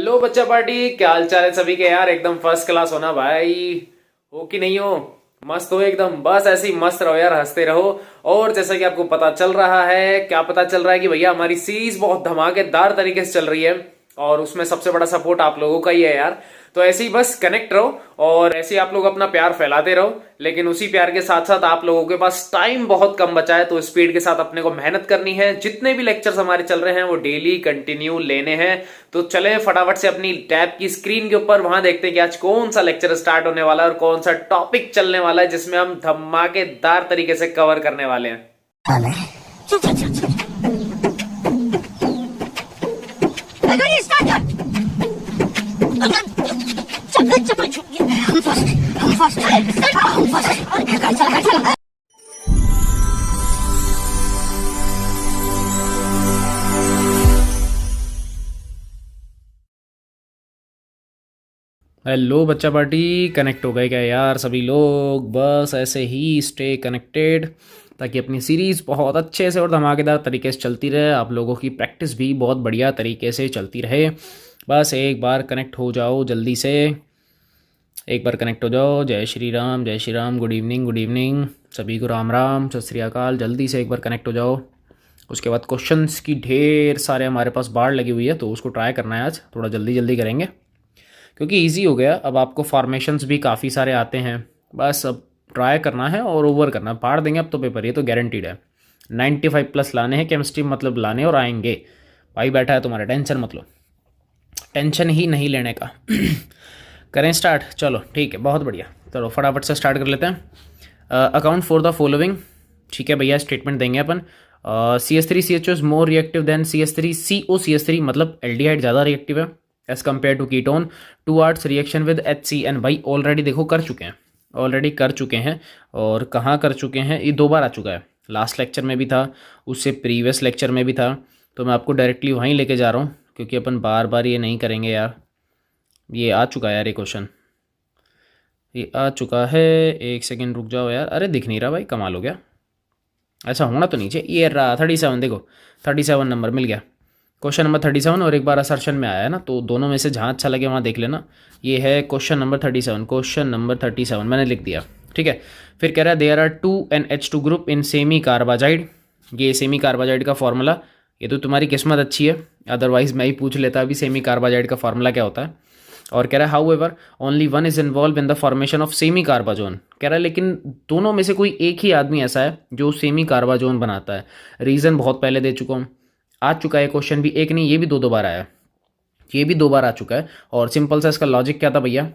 Hello बच्चा party, क्या हाल चाल है सभी के यार। एकदम फर्स्ट क्लास होना भाई। हो कि नहीं हो? मस्त हो एकदम। बस ऐसे ही मस्त रहो यार, हंसते रहो। और जैसा कि आपको पता चल रहा है, क्या पता चल रहा है कि भैया हमारी सीरीज बहुत धमाकेदार तरीके से चल रही है और उसमें सबसे बड़ा सपोर्ट आप लोगों का ही है यार। तो ऐसे ही बस कनेक्ट रहो और ऐसे ही आप लोग अपना प्यार फैलाते रहो। लेकिन उसी प्यार के साथ साथ आप लोगों के पास टाइम बहुत कम बचा है, तो स्पीड के साथ अपने को मेहनत करनी है। जितने भी लेक्चर्स हमारे चल रहे हैं वो डेली कंटिन्यू लेने हैं। तो चले फटाफट से अपनी टैब की स्क्रीन के ऊपर वहां देखते हैं कि आज कौन सा लेक्चर स्टार्ट होने वाला है और कौन सा टॉपिक चलने वाला है जिसमें हम धमाकेदार तरीके से कवर करने वाले हैं। हेलो बच्चा पार्टी, कनेक्ट हो गए क्या यार सभी लोग? बस ऐसे ही स्टे कनेक्टेड ताकि अपनी सीरीज़ बहुत अच्छे से और धमाकेदार तरीके से चलती रहे, आप लोगों की प्रैक्टिस भी बहुत बढ़िया तरीके से चलती रहे। बस एक बार कनेक्ट हो जाओ जल्दी से, एक बार कनेक्ट हो जाओ। जय Shri Ram, good evening, good evening सभी को, राम राम, सत श्री अकाल। जल्दी से एक बार कनेक्ट हो जाओ। उसके बाद क्वेश्चंस की ढेर सारे हमारे पास बाढ़ लगी हुई है, तो उसको ट्राई करना है आज, थोड़ा जल्दी जल्दी करेंगे क्योंकि इजी हो गया। अब आपको फॉर्मेशंस भी काफ़ी सारे आते हैं, बस अब ट्राई करना है और ओवर करना है। पार देंगे अब तो पेपर, ये तो गारंटीड है। 95+ लाने हैं केमिस्ट्री, मतलब लाने और आएंगे। भाई बैठा है तुम्हारा, टेंशन मत लो, टेंशन ही नहीं लेने का। करें स्टार्ट? चलो ठीक है, बहुत बढ़िया। चलो फटाफट से स्टार्ट कर लेते हैं। अकाउंट फॉर द फॉलोइंग, ठीक है भैया, स्टेटमेंट देंगे अपन। CH3CHO is more reactive than CH3COCH3, मतलब एल्डिहाइड ज़्यादा रिएक्टिव है as compare to ketone. To arts reaction with HCN, भाई ऑलरेडी देखो कर चुके हैं, ऑलरेडी कर चुके हैं। और कहाँ कर चुके हैं? ये 2 बार आ चुका है, लास्ट लेक्चर में भी था, उससे प्रीवियस लेक्चर में भी था। तो मैं आपको डायरेक्टली वहीं लेके जा रहा हूँ क्योंकि अपन बार बार ये नहीं करेंगे यार। ये आ चुका है यार, ये क्वेश्चन ये आ चुका है। एक सेकेंड रुक जाओ यार, अरे दिख नहीं रहा भाई, कमाल हो गया। ऐसा होना तो नीचे ये रहा 37, देखो 37 नंबर मिल गया। क्वेश्चन नंबर 37 और एक बार असर्शन में आया है ना, तो दोनों में से जहाँ अच्छा लगे वहाँ देख लेना। ये है क्वेश्चन नंबर 37, क्वेश्चन नंबर 37 मैंने लिख दिया, ठीक है। फिर कह रहा है there are 2NH2 group in semicarbazide. ये सेमी कार्बाजाइड का फॉर्मूला, ये तो तुम्हारी किस्मत अच्छी है, अदरवाइज मैं ही पूछ लेता अभी सेमी कार्बाजाइड का फॉर्मूला क्या होता है। और कह रहा है however only one is involve in the formation of semi carbazone. कह रहा है लेकिन दोनों में से कोई एक ही आदमी ऐसा है जो सेमी कार्बाजोन बनाता है। रीज़न बहुत पहले दे चुका हूँ, आ चुका है क्वेश्चन भी, एक नहीं ये भी 2 बार आया, ये भी 2 बार आ चुका है। और सिंपल सा इसका लॉजिक क्या था भैया,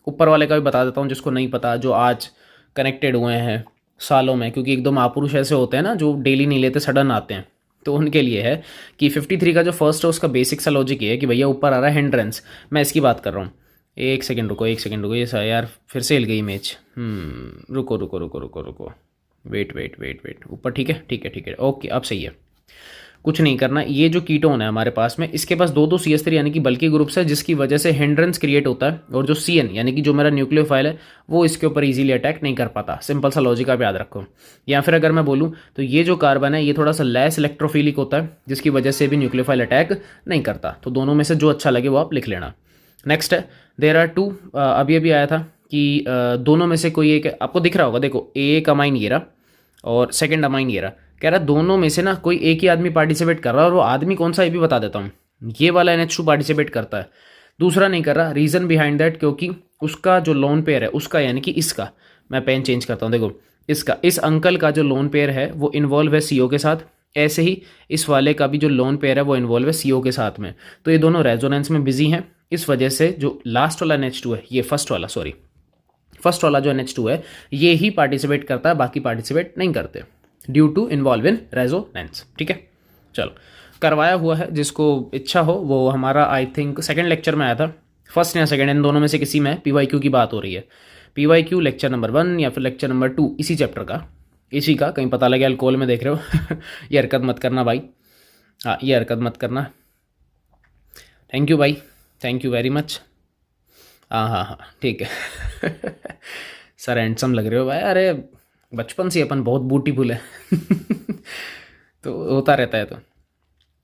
ऊपर वाले का भी बता देता हूँ जिसको नहीं पता, जो आज कनेक्टेड हुए हैं सालों में, क्योंकि एकदम महापुरुष ऐसे होते हैं ना जो डेली नहीं लेते, सडन आते हैं, तो उनके लिए है कि 53 का जो फर्स्ट है उसका बेसिक सा लॉजिक ये है कि भैया ऊपर आ रहा है हिंड्रेंस, मैं इसकी बात कर रहा हूँ। एक सेकेंड रुको, एक सेकेंड रुको, ये सा यार फिर से हिल गई इमेज। रुको रुको रुको रुको रुको, वेट वेट वेट वेट, ऊपर ठीक है ठीक है ठीक है, ओके अब सही है। कुछ नहीं करना, ये जो कीटोन है हमारे पास में, इसके पास 2 CH3 यानी कि बल्कि ग्रुप्स है, जिसकी वजह से हिंड्रेंस क्रिएट होता है। और जो CN यानी कि जो मेरा न्यूक्लियोफाइल है वो इसके ऊपर इजीली अटैक नहीं कर पाता। सिंपल सा लॉजिक आप याद रखो। या फिर अगर मैं बोलूँ तो ये जो कार्बन है ये थोड़ा सा लेस इलेक्ट्रोफिलिक होता है, जिसकी वजह से भी न्यूक्लियोफाइल अटैक नहीं करता। तो दोनों में से जो अच्छा लगे वो आप लिख लेना। नेक्स्ट है देयर आर 2, अभी अभी आया था कि दोनों में से कोई एक, आपको दिख रहा होगा, देखो एक अमाइन ये रहा और सेकेंड अमाइन ये रहा। कह रहा है दोनों में से ना कोई एक ही आदमी पार्टिसिपेट कर रहा है, और वो आदमी कौन सा ये भी बता देता हूँ। ये वाला NH2 पार्टिसिपेट करता है, दूसरा नहीं कर रहा। रीज़न बिहाइंड दैट, क्योंकि उसका जो लोन पेयर है उसका, यानी कि इसका, मैं पेन चेंज करता हूँ, देखो इसका, इस अंकल का जो लोन पेयर है वो इन्वॉल्व है CO के साथ। ऐसे ही इस वाले का भी जो लोन पेयर है वो इन्वॉल्व है CO के साथ में। तो ये दोनों रेजोनेंस में बिजी हैं, इस वजह से जो लास्ट वाला NH2 है, ये फर्स्ट वाला जो NH2 है ये ही पार्टिसिपेट करता है, बाकी पार्टिसिपेट नहीं करते due to involve in resonance, ठीक है। चलो करवाया हुआ है, जिसको इच्छा हो वो हमारा आई थिंक सेकंड लेक्चर में आया था, फर्स्ट या सेकंड, इन दोनों में से किसी में PYQ की बात हो रही है। PYQ लेक्चर नंबर 1 या फिर लेक्चर नंबर 2 इसी चैप्टर का, इसी का, कहीं पता लगे अल्कोहल में देख रहे हो। ये हरकत मत करना भाई, हाँ ये हरकत मत करना। थैंक यू भाई, थैंक यू वेरी मच। हाँ हाँ हाँ ठीक है। सर हैंडसम लग रहे हो भाई, अरे बचपन से अपन बहुत ब्यूटीफुल है। तो होता रहता है, तो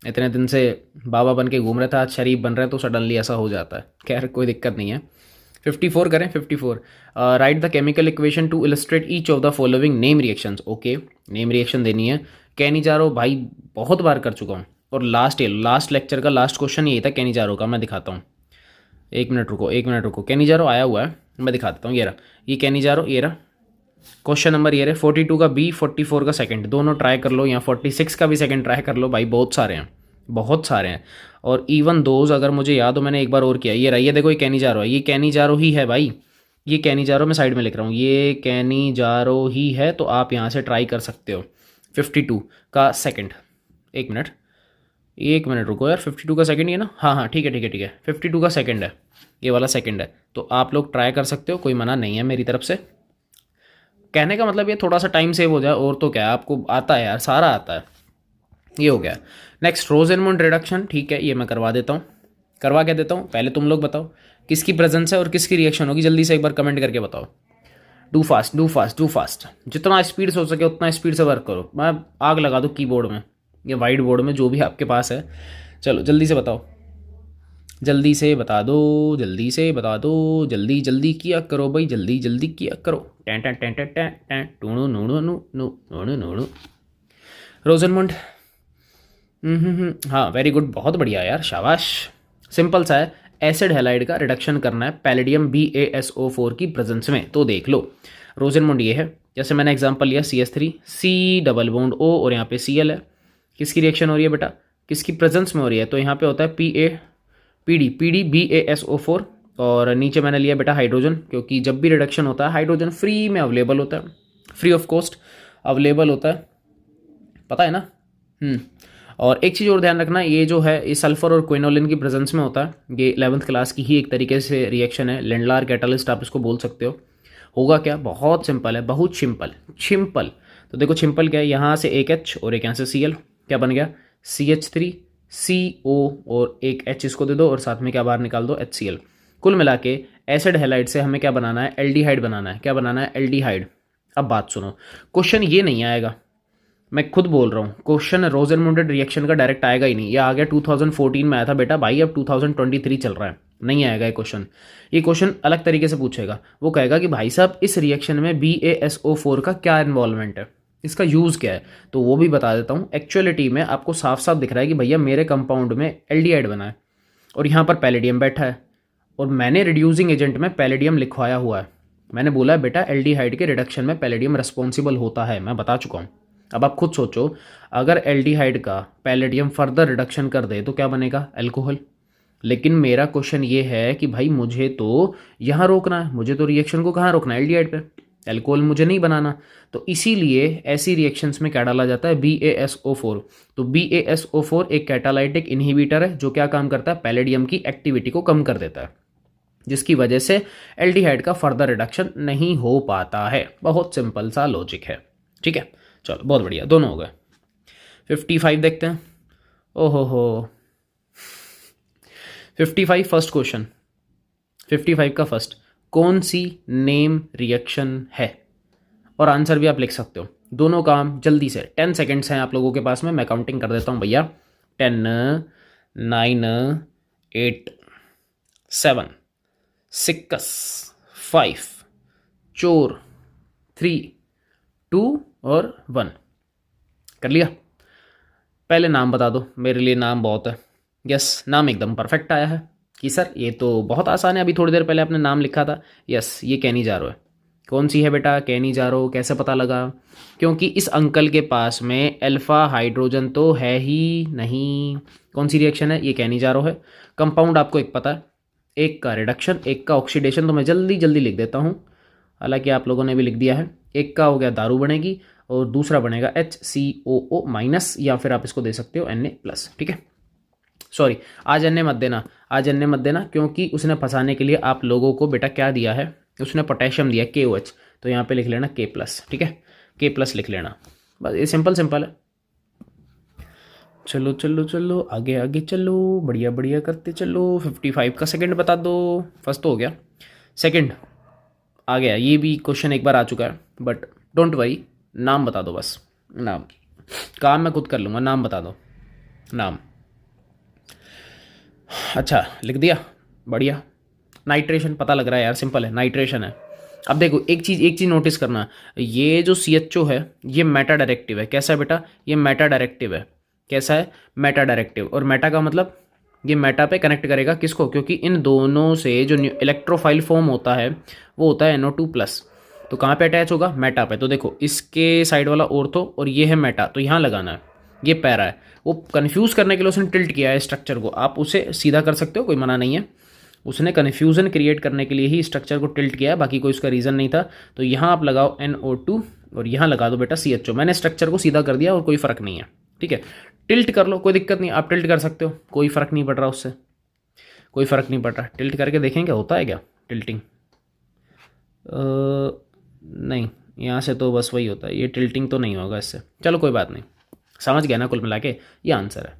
इतने दिन से बाबा बन के घूम रहा था, आज शरीफ बन रहा है तो सडनली ऐसा हो जाता है। खैर कोई दिक्कत नहीं है। 54 करें, 54। Right the chemical equation two illustrate each of the following name reactions. Okay, name reaction देनी है। कैनिजारो भाई बहुत बार कर चुका हूँ, और लास्ट लेक्चर का लास्ट क्वेश्चन यही था कैनिजारो का। मैं दिखाता हूँ, एक मिनट रुको, एक मिनट रुको। कैनिजारो आया हुआ है, मैं दिखा देता हूँ। ये रहा, ये कैनिजारो, ये रहा क्वेश्चन नंबर। ये रहे 42 का बी, 44 का सेकंड, दोनों ट्राई कर लो, या 46 का भी सेकंड ट्राई कर लो भाई, बहुत सारे हैं, बहुत सारे हैं। और इवन दोज अगर मुझे याद हो, मैंने एक बार और किया। ये रहा, ये देखो, ये कैनिजारो है, ये कैनिजारो ही है भाई, ये कैनिजारो मैं साइड में लिख रहा हूँ, ये कैनिजारो ही है, तो आप यहाँ से ट्राई कर सकते हो। 52 का सेकंड, एक मिनट, एक मिनट रुको यार, 52 का सेकंड ये ना, हाँ हाँ ठीक है ठीक है ठीक है, 52 का सेकंड है, ये वाला सेकंड है, तो आप लोग ट्राई कर सकते हो, कोई मना नहीं है मेरी तरफ से। कहने का मतलब ये थोड़ा सा टाइम सेव हो जाए, और तो क्या है, आपको आता है यार, सारा आता है। ये हो गया। नेक्स्ट रोजेनमुंड रिडक्शन, ठीक है, ये मैं करवा देता हूँ। करवा क्या देता हूँ, पहले तुम लोग बताओ किसकी प्रेजेंस है और किसकी रिएक्शन होगी, जल्दी से एक बार कमेंट करके बताओ। Do fast do fast do fast, जितना स्पीड से हो सके उतना स्पीड से वर्क करो। मैं आग लगा दूँ कीबोर्ड में या वाइट बोर्ड में, जो भी आपके पास है। चलो जल्दी से बताओ, जल्दी से बता दो, जल्दी से बता दो, जल्दी जल्दी किया करो भाई, जल्दी जल्दी किया करो। टें टें टें टें टें टें टूणु नूणु नू नू नूणु नूणु। रोजनमुंड, हाँ वेरी गुड, बहुत बढ़िया यार, शाबाश। सिंपल सा है, एसिड हैलाइड का रिडक्शन करना है पैलेडियम BaSO4 की प्रेजेंस में। तो देख लो रोजनमुंड ये है, जैसे मैंने एग्जांपल लिया CH3, C double bond O, और यहाँ पे Cl है। किसकी रिएक्शन हो रही है बेटा, किसकी प्रेजेंस में हो रही है, तो यहाँ पे होता है PD BaSO4, और नीचे मैंने लिया बेटा हाइड्रोजन, क्योंकि जब भी रिडक्शन होता है हाइड्रोजन फ्री में अवेलेबल होता है, फ्री ऑफ कॉस्ट अवेलेबल होता है, पता है ना। और एक चीज़ और ध्यान रखना, ये जो है ये सल्फर और क्विनोलिन की प्रेजेंस में होता है। ये 11th क्लास की ही एक तरीके से रिएक्शन है, लेंडलार कैटालिस्ट आप इसको बोल सकते हो। होगा क्या, बहुत सिंपल है, बहुत सिंपल सिंपल। तो देखो सिंपल क्या है, यहाँ से एक H और एक यहाँ से Cl, क्या बन गया CH3 CO, और एक H इसको दे दो, और साथ में क्या बाहर निकाल दो HCl। कुल मिला के एसिड हैलाइड से हमें क्या बनाना है, एल्डिहाइड बनाना है। क्या बनाना है, एल्डिहाइड। अब बात सुनो, क्वेश्चन ये नहीं आएगा, मैं खुद बोल रहा हूँ, क्वेश्चन रोजेनमुंड रिएक्शन का डायरेक्ट आएगा ही नहीं। ये आ गया 2014 में आया था बेटा भाई, अब 2023 चल रहा है, नहीं आएगा ये क्वेश्चन। ये क्वेश्चन अलग तरीके से पूछेगा, वो कहेगा कि भाई साहब इस रिएक्शन में BaSO4 का क्या इन्वॉल्वमेंट है, इसका यूज़ क्या है, तो वो भी बता देता हूँ। एक्चुअलिटी में आपको साफ साफ दिख रहा है कि भैया मेरे कंपाउंड में एल्डिहाइड बना है, और यहाँ पर पैलेडियम बैठा है, और मैंने रिड्यूसिंग एजेंट में पैलेडियम लिखवाया हुआ है। मैंने बोला है बेटा एल्डिहाइड के रिडक्शन में पैलेडियम रिस्पॉन्सिबल होता है, मैं बता चुका हूँ। अब आप खुद सोचो, अगर एल्डिहाइड का पैलेडियम फर्दर रिडक्शन कर दे तो क्या बनेगा, अल्कोहल। लेकिन मेरा क्वेश्चन ये है कि भाई मुझे तो यहाँ रोकना है, मुझे तो रिएक्शन को कहाँ रोकना है, एल्डिहाइड पे, अल्कोहल मुझे नहीं बनाना। तो इसीलिए ऐसी रिएक्शंस में क्या डाला जाता है, BaSO4। तो BaSO4 एक कैटालाइटिक इनहिबिटर है, जो क्या काम करता है, पैलेडियम की एक्टिविटी को कम कर देता है, जिसकी वजह से एल्डिहाइड का फर्दर रिडक्शन नहीं हो पाता है। बहुत सिंपल सा लॉजिक है, ठीक है। चलो बहुत बढ़िया, दोनों हो गए। 55 देखते हैं। ओहो हो 55 फर्स्ट क्वेश्चन, 55 का फर्स्ट, कौन सी नेम रिएक्शन है, और आंसर भी आप लिख सकते हो। दोनों काम जल्दी से, 10 सेकेंड्स हैं आप लोगों के पास में, मैं काउंटिंग कर देता हूँ भैया। 10 9 8 7 6 5 4 3 2 और 1। कर लिया। पहले नाम बता दो, मेरे लिए नाम बहुत है। यस, नाम एकदम परफेक्ट आया है कि सर ये तो बहुत आसान है, अभी थोड़ी देर पहले आपने नाम लिखा था। यस, ये कैनिजारो है। कौन सी है बेटा, कैनिजारो। कैसे पता लगा, क्योंकि इस अंकल के पास में अल्फा हाइड्रोजन तो है ही नहीं। कौन सी रिएक्शन है, ये कैनिजारो है। कंपाउंड आपको एक पता है, एक का रिडक्शन, एक का ऑक्सीडेशन, तो मैं जल्दी जल्दी लिख देता हूँ, हालांकि आप लोगों ने भी लिख दिया है। एक का हो गया दारू बनेगी, और दूसरा बनेगा HCOO माइनस, या फिर आप इसको दे सकते हो Na प्लस, ठीक है। सॉरी, आज Na मत देना, आज Na मत देना, क्योंकि उसने फंसाने के लिए आप लोगों को बेटा क्या दिया है, उसने पोटेशियम दिया KOH, तो यहाँ पे लिख लेना K प्लस, ठीक है, K प्लस लिख लेना, बस ये सिंपल सिंपल है। चलो चलो चलो आगे आगे चलो, बढ़िया बढ़िया करते चलो। 55 का सेकंड बता दो। फर्स्ट तो हो गया, सेकंड आ गया। ये भी क्वेश्चन एक बार आ चुका है, बट डोंट वरी, नाम बता दो बस। नाम, काम मैं खुद कर लूँगा, नाम बता दो। नाम अच्छा लिख दिया, बढ़िया। नाइट्रेशन पता लग रहा है यार, सिंपल है, नाइट्रेशन है। अब देखो एक चीज़ नोटिस करना, ये जो CHO है ये मेटा डायरेक्टिव है। कैसा है बेटा, ये मेटा डायरेक्टिव है। कैसा है, मेटा डायरेक्टिव। और मेटा का मतलब ये मेटा पे कनेक्ट करेगा किसको, क्योंकि इन दोनों से जो इलेक्ट्रोफाइल फॉर्म होता है वो होता है NO2+। तो कहाँ पे अटैच होगा, मेटा पे। तो देखो इसके साइड वाला ऑर्थो और ये है मेटा, तो यहाँ लगाना है। ये पैरा है, वो कन्फ्यूज़ करने के लिए उसने टिल्ट किया है स्ट्रक्चर को। आप उसे सीधा कर सकते हो, कोई मना नहीं है। उसने कन्फ्यूज़न क्रिएट करने के लिए ही स्ट्रक्चर को टिल्ट किया है, बाकी कोई उसका रीज़न नहीं था। तो यहाँ आप लगाओ NO2 और यहाँ लगा दो बेटा CHO। मैंने स्ट्रक्चर को सीधा कर दिया और कोई फ़र्क नहीं है, ठीक है। टिल्ट कर लो, कोई दिक्कत नहीं, आप टिल्ट कर सकते हो, कोई फ़र्क नहीं पड़ रहा उससे, कोई फ़र्क नहीं पड़ रहा। टिल्ट करके देखेंगे होता है क्या टिल्टिंग। नहीं, यहाँ से तो बस वही होता है, ये टिल्टिंग तो नहीं होगा इससे। चलो कोई बात नहीं, समझ गया ना, कुल मिला के ये आंसर है।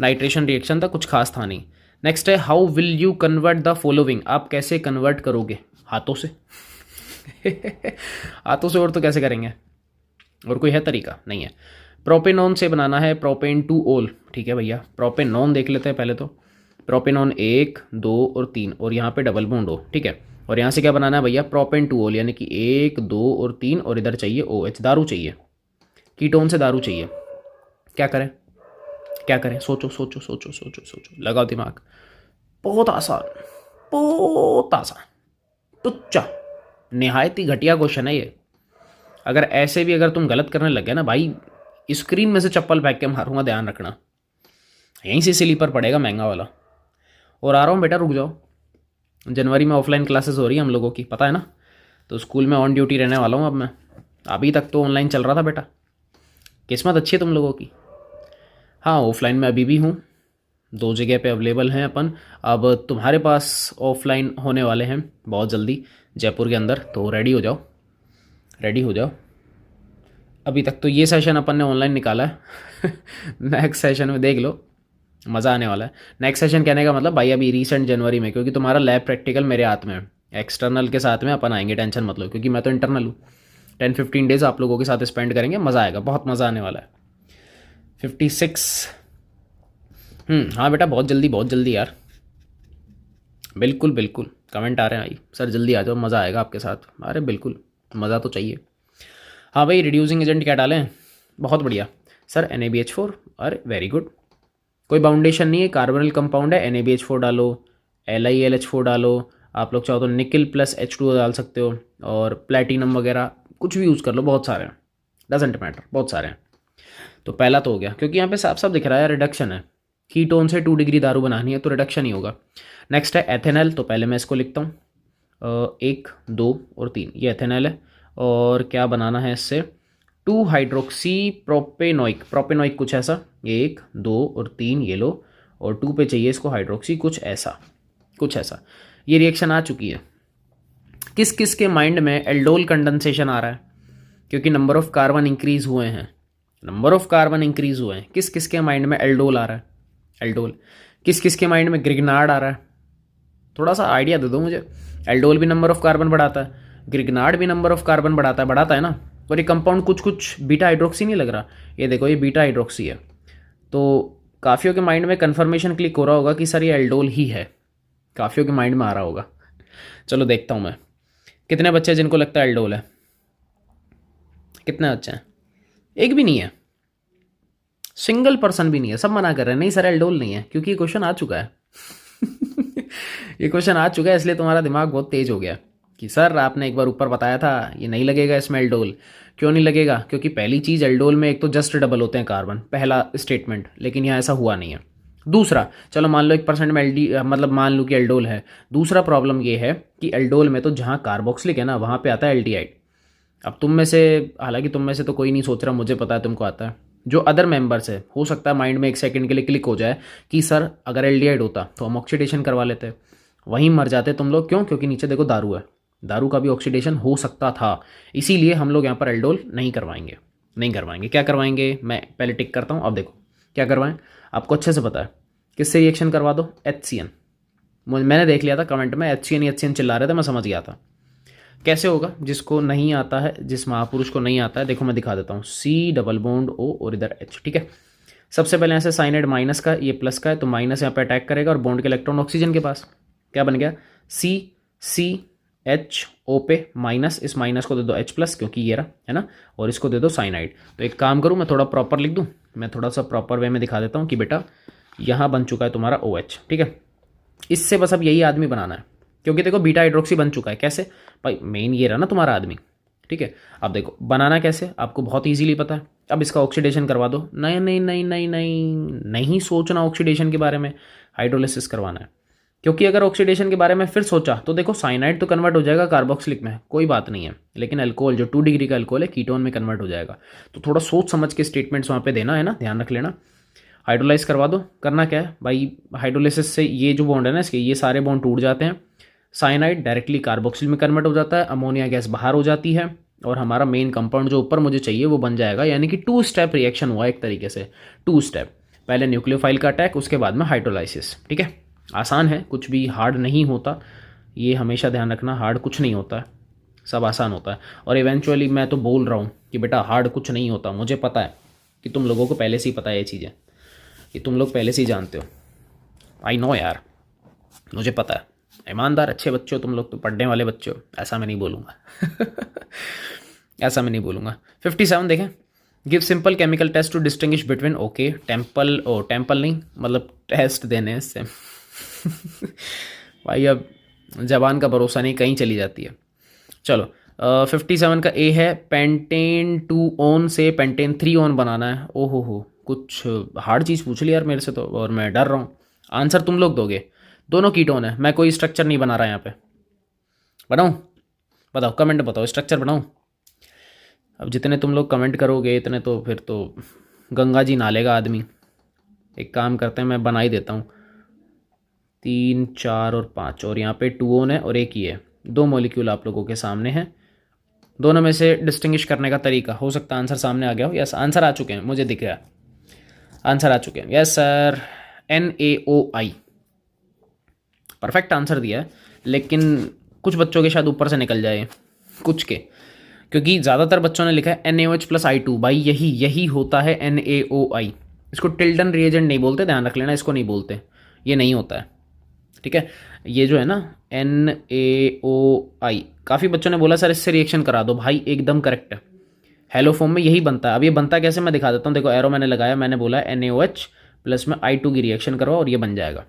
नाइट्रेशन रिएक्शन था, कुछ खास था नहीं। नेक्स्ट है, how will you convert the following. आप कैसे कन्वर्ट करोगे, हाथों से हाथों से, और तो कैसे करेंगे, और कोई है तरीका नहीं है। प्रोपेनॉन से बनाना है प्रोपेन टू ओल, ठीक है भैया। प्रोपेनॉन देख लेते हैं पहले तो। प्रोपेनॉन 1 2 और 3 और यहाँ पे डबल बॉन्ड हो, ठीक है। और यहाँ से क्या बनाना है भैया, प्रोपेन टू ओल, यानी कि 1 2 और 3 और इधर चाहिए OH, दारू चाहिए, कीटोन से दारू चाहिए। क्या करें, क्या करें, सोचो सोचो सोचो सोचो सोचो, लगाओ दिमाग। बहुत आसान, बहुत आसान, टुच्चा, निहायत ही घटिया क्वेश्चन है ये। अगर ऐसे भी अगर तुम गलत करने लग गए ना भाई, स्क्रीन में से चप्पल फेंक के मारूंगा, ध्यान रखना। यहीं से स्लीपर पड़ेगा महंगा वाला। और आ रहा हूँ बेटा, रुक जाओ। जनवरी में ऑफलाइन क्लासेस हो रही है हम लोगों की, पता है ना। तो स्कूल में ऑन ड्यूटी रहने वाला हूँ अब मैं। अभी तक तो ऑनलाइन चल रहा था बेटा, किस्मत अच्छी है तुम लोगों की। हाँ ऑफलाइन में अभी भी हूँ, 2 जगह पे अवेलेबल हैं अपन। अब तुम्हारे पास ऑफलाइन होने वाले हैं बहुत जल्दी जयपुर के अंदर, तो रेडी हो जाओ, रेडी हो जाओ। अभी तक तो ये सेशन अपन ने ऑनलाइन निकाला है नेक्स्ट सेशन में देख लो, मज़ा आने वाला है। नेक्स्ट सेशन कहने का मतलब भाई अभी रिसेंट जनवरी में, क्योंकि तुम्हारा लैब प्रैक्टिकल मेरे हाथ में है। एक्सटर्नल के साथ में अपन आएंगे, टेंशन मत लो, क्योंकि मैं तो इंटरनल हूँ। 10-15 डेज़ आप लोगों के साथ स्पेंड करेंगे, मज़ा आएगा, बहुत मज़ा आने वाला है। 56, हाँ बेटा बहुत जल्दी यार, बिल्कुल बिल्कुल। कमेंट आ रहे हैं भाई, सर जल्दी आ जाओ, मज़ा आएगा आपके साथ। अरे बिल्कुल, मज़ा तो चाहिए। हाँ भाई, रिड्यूसिंग एजेंट क्या डालें, बहुत बढ़िया सर, NaBH4। अरे वेरी गुड, कोई बाउंडेशन नहीं है, कार्बोनिल कंपाउंड है, NaBH4 डालो, LiLH4 डालो। आप लोग चाहो तो निकल प्लस H2O डाल सकते हो, और प्लेटिनम वगैरह कुछ भी यूज़ कर लो, बहुत सारे हैं, डजेंट मैटर, बहुत सारे हैं। तो पहला तो हो गया, क्योंकि यहाँ पे साफ साफ दिख रहा है रिडक्शन है। कीटोन से 2 डिग्री दारू बनानी है तो रिडक्शन ही होगा। नेक्स्ट है एथेनॉल, तो पहले मैं इसको लिखता हूँ, 1 2 और 3, ये एथेनॉल है। और क्या बनाना है इससे, 2 हाइड्रोक्सी प्रोपेनोइक, प्रोपेनोइक कुछ ऐसा, 1 2 और 3 ये लो, और 2 पे चाहिए इसको हाइड्रोक्सी, कुछ ऐसा कुछ ऐसा। ये रिएक्शन आ चुकी है। किस किस के माइंड में एल्डोल कंडेंसेशन आ रहा है, क्योंकि नंबर ऑफ कार्बन इंक्रीज हुए हैं, नंबर ऑफ कार्बन इंक्रीज हुए हैं। किस किस के माइंड में एल्डोल आ रहा है, एल्डोल। किस किस के माइंड में ग्रिग्नार्ड आ रहा है, थोड़ा सा आइडिया दे दो मुझे। एल्डोल भी नंबर ऑफ कार्बन बढ़ाता है, ग्रिग्नार्ड भी नंबर ऑफ कार्बन बढ़ाता है ना। और ये कंपाउंड कुछ कुछ बीटा हाइड्रोक्सी नहीं लग रहा, ये देखो ये बीटा हाइड्रोक्सी है। तो काफ़ियों के माइंड में कन्फर्मेशन क्लिक हो रहा होगा कि सर ये एल्डोल ही है, काफ़ियों के माइंड में आ रहा होगा। चलो देखता हूँ मैं, कितने बच्चे जिनको लगता है एल्डोल है, कितने बच्चे हैं, एक भी नहीं है, सिंगल पर्सन भी नहीं है, सब मना कर रहे हैं नहीं सर एल्डोल नहीं है, क्योंकि ये क्वेश्चन आ चुका है ये क्वेश्चन आ चुका है, इसलिए तुम्हारा दिमाग बहुत तेज हो गया कि सर आपने एक बार ऊपर बताया था ये नहीं लगेगा इसमें एल्डोल। क्यों नहीं लगेगा, क्योंकि पहली चीज़ एल्डोल में एक तो जस्ट डबल होते हैं कार्बन, पहला स्टेटमेंट, लेकिन यहाँ ऐसा हुआ नहीं है। दूसरा, चलो मान लो 1% में मतलब मान लो कि एल्डोल है। दूसरा प्रॉब्लम ये है कि एल्डोल में तो जहाँ कार्बोक्सिलिक है ना वहाँ पे आता है एल्डिहाइड। अब तुम में से, हालांकि तुम में से तो कोई नहीं सोच रहा, मुझे पता है तुमको आता है। जो अदर मेंबर्स है, हो सकता है माइंड में एक सेकंड के लिए क्लिक हो जाए कि सर अगर एल्डिहाइड होता तो हम ऑक्सीडेशन करवा लेते, वहीं मर जाते तुम लोग। क्यों, क्योंकि नीचे देखो दारू है, दारू का भी ऑक्सीडेशन हो सकता था, इसीलिए हम लोग यहाँ पर एल्डोल नहीं करवाएंगे, नहीं करवाएंगे। क्या करवाएंगे, मैं पहले टिक करता हूँ। अब देखो क्या करवाएं, आपको अच्छे से पता है, किससे रिएक्शन करवा दो, HCN। मैंने देख लिया था कमेंट में HCN चिल्ला रहे थे, मैं समझ गया था। कैसे होगा, जिसको नहीं आता है, जिस महापुरुष को नहीं आता है, देखो मैं दिखा देता हूँ, C डबल बॉन्ड O और इधर H, ठीक है। सबसे पहले यहाँ से साइनाइड माइनस का, ये प्लस का है, तो माइनस यहाँ पे अटैक करेगा और बॉन्ड के इलेक्ट्रॉन ऑक्सीजन के पास। क्या बन गया, CH O पे माइनस, इस माइनस को दे दो H+, क्योंकि ये रहा है ना, और इसको दे दो साइनाइड। तो एक काम करूँ, मैं थोड़ा प्रॉपर लिख दूँ, मैं थोड़ा सा प्रॉपर वे में दिखा देता हूँ कि बेटा यहाँ बन चुका है तुम्हारा OH, ठीक है। इससे बस अब यही आदमी बनाना है, क्योंकि देखो बीटा हाइड्रोक्सी बन चुका है। कैसे भाई, मेन ये रहा ना तुम्हारा आदमी, ठीक है। अब देखो बनाना कैसे, आपको बहुत इजीली पता है। अब इसका ऑक्सीडेशन करवा दो। नहीं नहीं नहीं नहीं नहीं नहीं सोचना ऑक्सीडेशन के बारे में, हाइड्रोलिसिस करवाना है। क्योंकि अगर ऑक्सीडेशन के बारे में फिर सोचा तो देखो साइनाइड तो कन्वर्ट हो जाएगा कार्बोक्सिलिक में, कोई बात नहीं है, लेकिन अल्कोहल जो 2 डिग्री का अल्कोहल है कीटोन में कन्वर्ट हो जाएगा। तो थोड़ा सोच समझ के स्टेटमेंट्स वहाँ पे देना है ना, ध्यान रख लेना। हाइड्रोलाइज करवा दो। करना क्या है भाई, हाइड्रोलिसिस से ये जो बॉन्ड है ना इसके, ये सारे बॉन्ड टूट जाते हैं, साइनाइड डायरेक्टली कार्बोक्सिल में कन्वर्ट हो जाता है, अमोनिया गैस बाहर हो जाती है, और हमारा मेन कंपाउंड जो ऊपर मुझे चाहिए वो बन जाएगा। यानी कि 2 स्टेप रिएक्शन हुआ एक तरीके से, 2 स्टेप, पहले न्यूक्लियोफाइल का अटैक, उसके बाद में हाइड्रोलाइसिस, ठीक है। आसान है, कुछ भी हार्ड नहीं होता, ये हमेशा ध्यान रखना, हार्ड कुछ नहीं होता है, सब आसान होता है। और इवेंचुअली मैं तो बोल रहा हूँ कि बेटा हार्ड कुछ नहीं होता, मुझे पता है कि तुम लोगों को पहले से ही पता है ये चीज़ें, ये तुम लोग पहले से ही जानते हो। आई नो यार, मुझे पता है, ईमानदार अच्छे बच्चे हो तुम लोग, तो पढ़ने वाले बच्चे हो, ऐसा मैं नहीं बोलूँगा ऐसा मैं नहीं बोलूँगा। 57 देखें, give simple chemical test to distinguish between, okay temple नहीं, मतलब टेस्ट देने से भाई अब जबान का भरोसा नहीं, कहीं चली जाती है। चलो 57 का ए है, पेंटेन 2 ऑन से पेंटेन 3 ऑन बनाना है। ओहो हो, कुछ हार्ड चीज़ पूछ ली यार मेरे से तो, और मैं डर रहा हूँ। आंसर तुम लोग दोगे, दोनों कीटोन है, मैं कोई स्ट्रक्चर नहीं बना रहा यहाँ पे। बनाऊँ, बताओ कमेंट बताओ, स्ट्रक्चर बनाऊँ? अब जितने तुम लोग कमेंट करोगे इतने तो फिर तो गंगा जी नालेगा आदमी। एक काम करते हैं, मैं बना ही देता हूँ। 3, 4 और 5, और यहाँ पे 2 ऑन है और एक ही है, 2 मॉलिक्यूल आप लोगों के सामने हैं। दोनों में से डिस्टिंग्विश करने का तरीका, हो सकता है आंसर सामने आ गया हो। यस, आंसर आ चुके हैं, मुझे दिख रहा है आंसर आ चुके हैं। Yes sir, NaOI perfect answer दिया है, लेकिन कुछ बच्चों के शायद ऊपर से निकल जाए, कुछ के, क्योंकि ज़्यादातर बच्चों ने लिखा है NaOH+I2। भाई यही होता है NaOI। इसको टिल्डन रिएजेंट नहीं बोलते, ध्यान रख लेना, इसको नहीं बोलते, ये नहीं होता है, ठीक है। ये जो है ना NaOI, काफ़ी बच्चों ने बोला सर इससे रिएक्शन करा दो, भाई एकदम करेक्ट है, हेलोफॉर्म में यही बनता है। अब ये बनता कैसे मैं दिखा देता हूँ, देखो एरो मैंने लगाया, मैंने बोला NaOH प्लस में I2 की रिएक्शन करवाओ और ये बन जाएगा।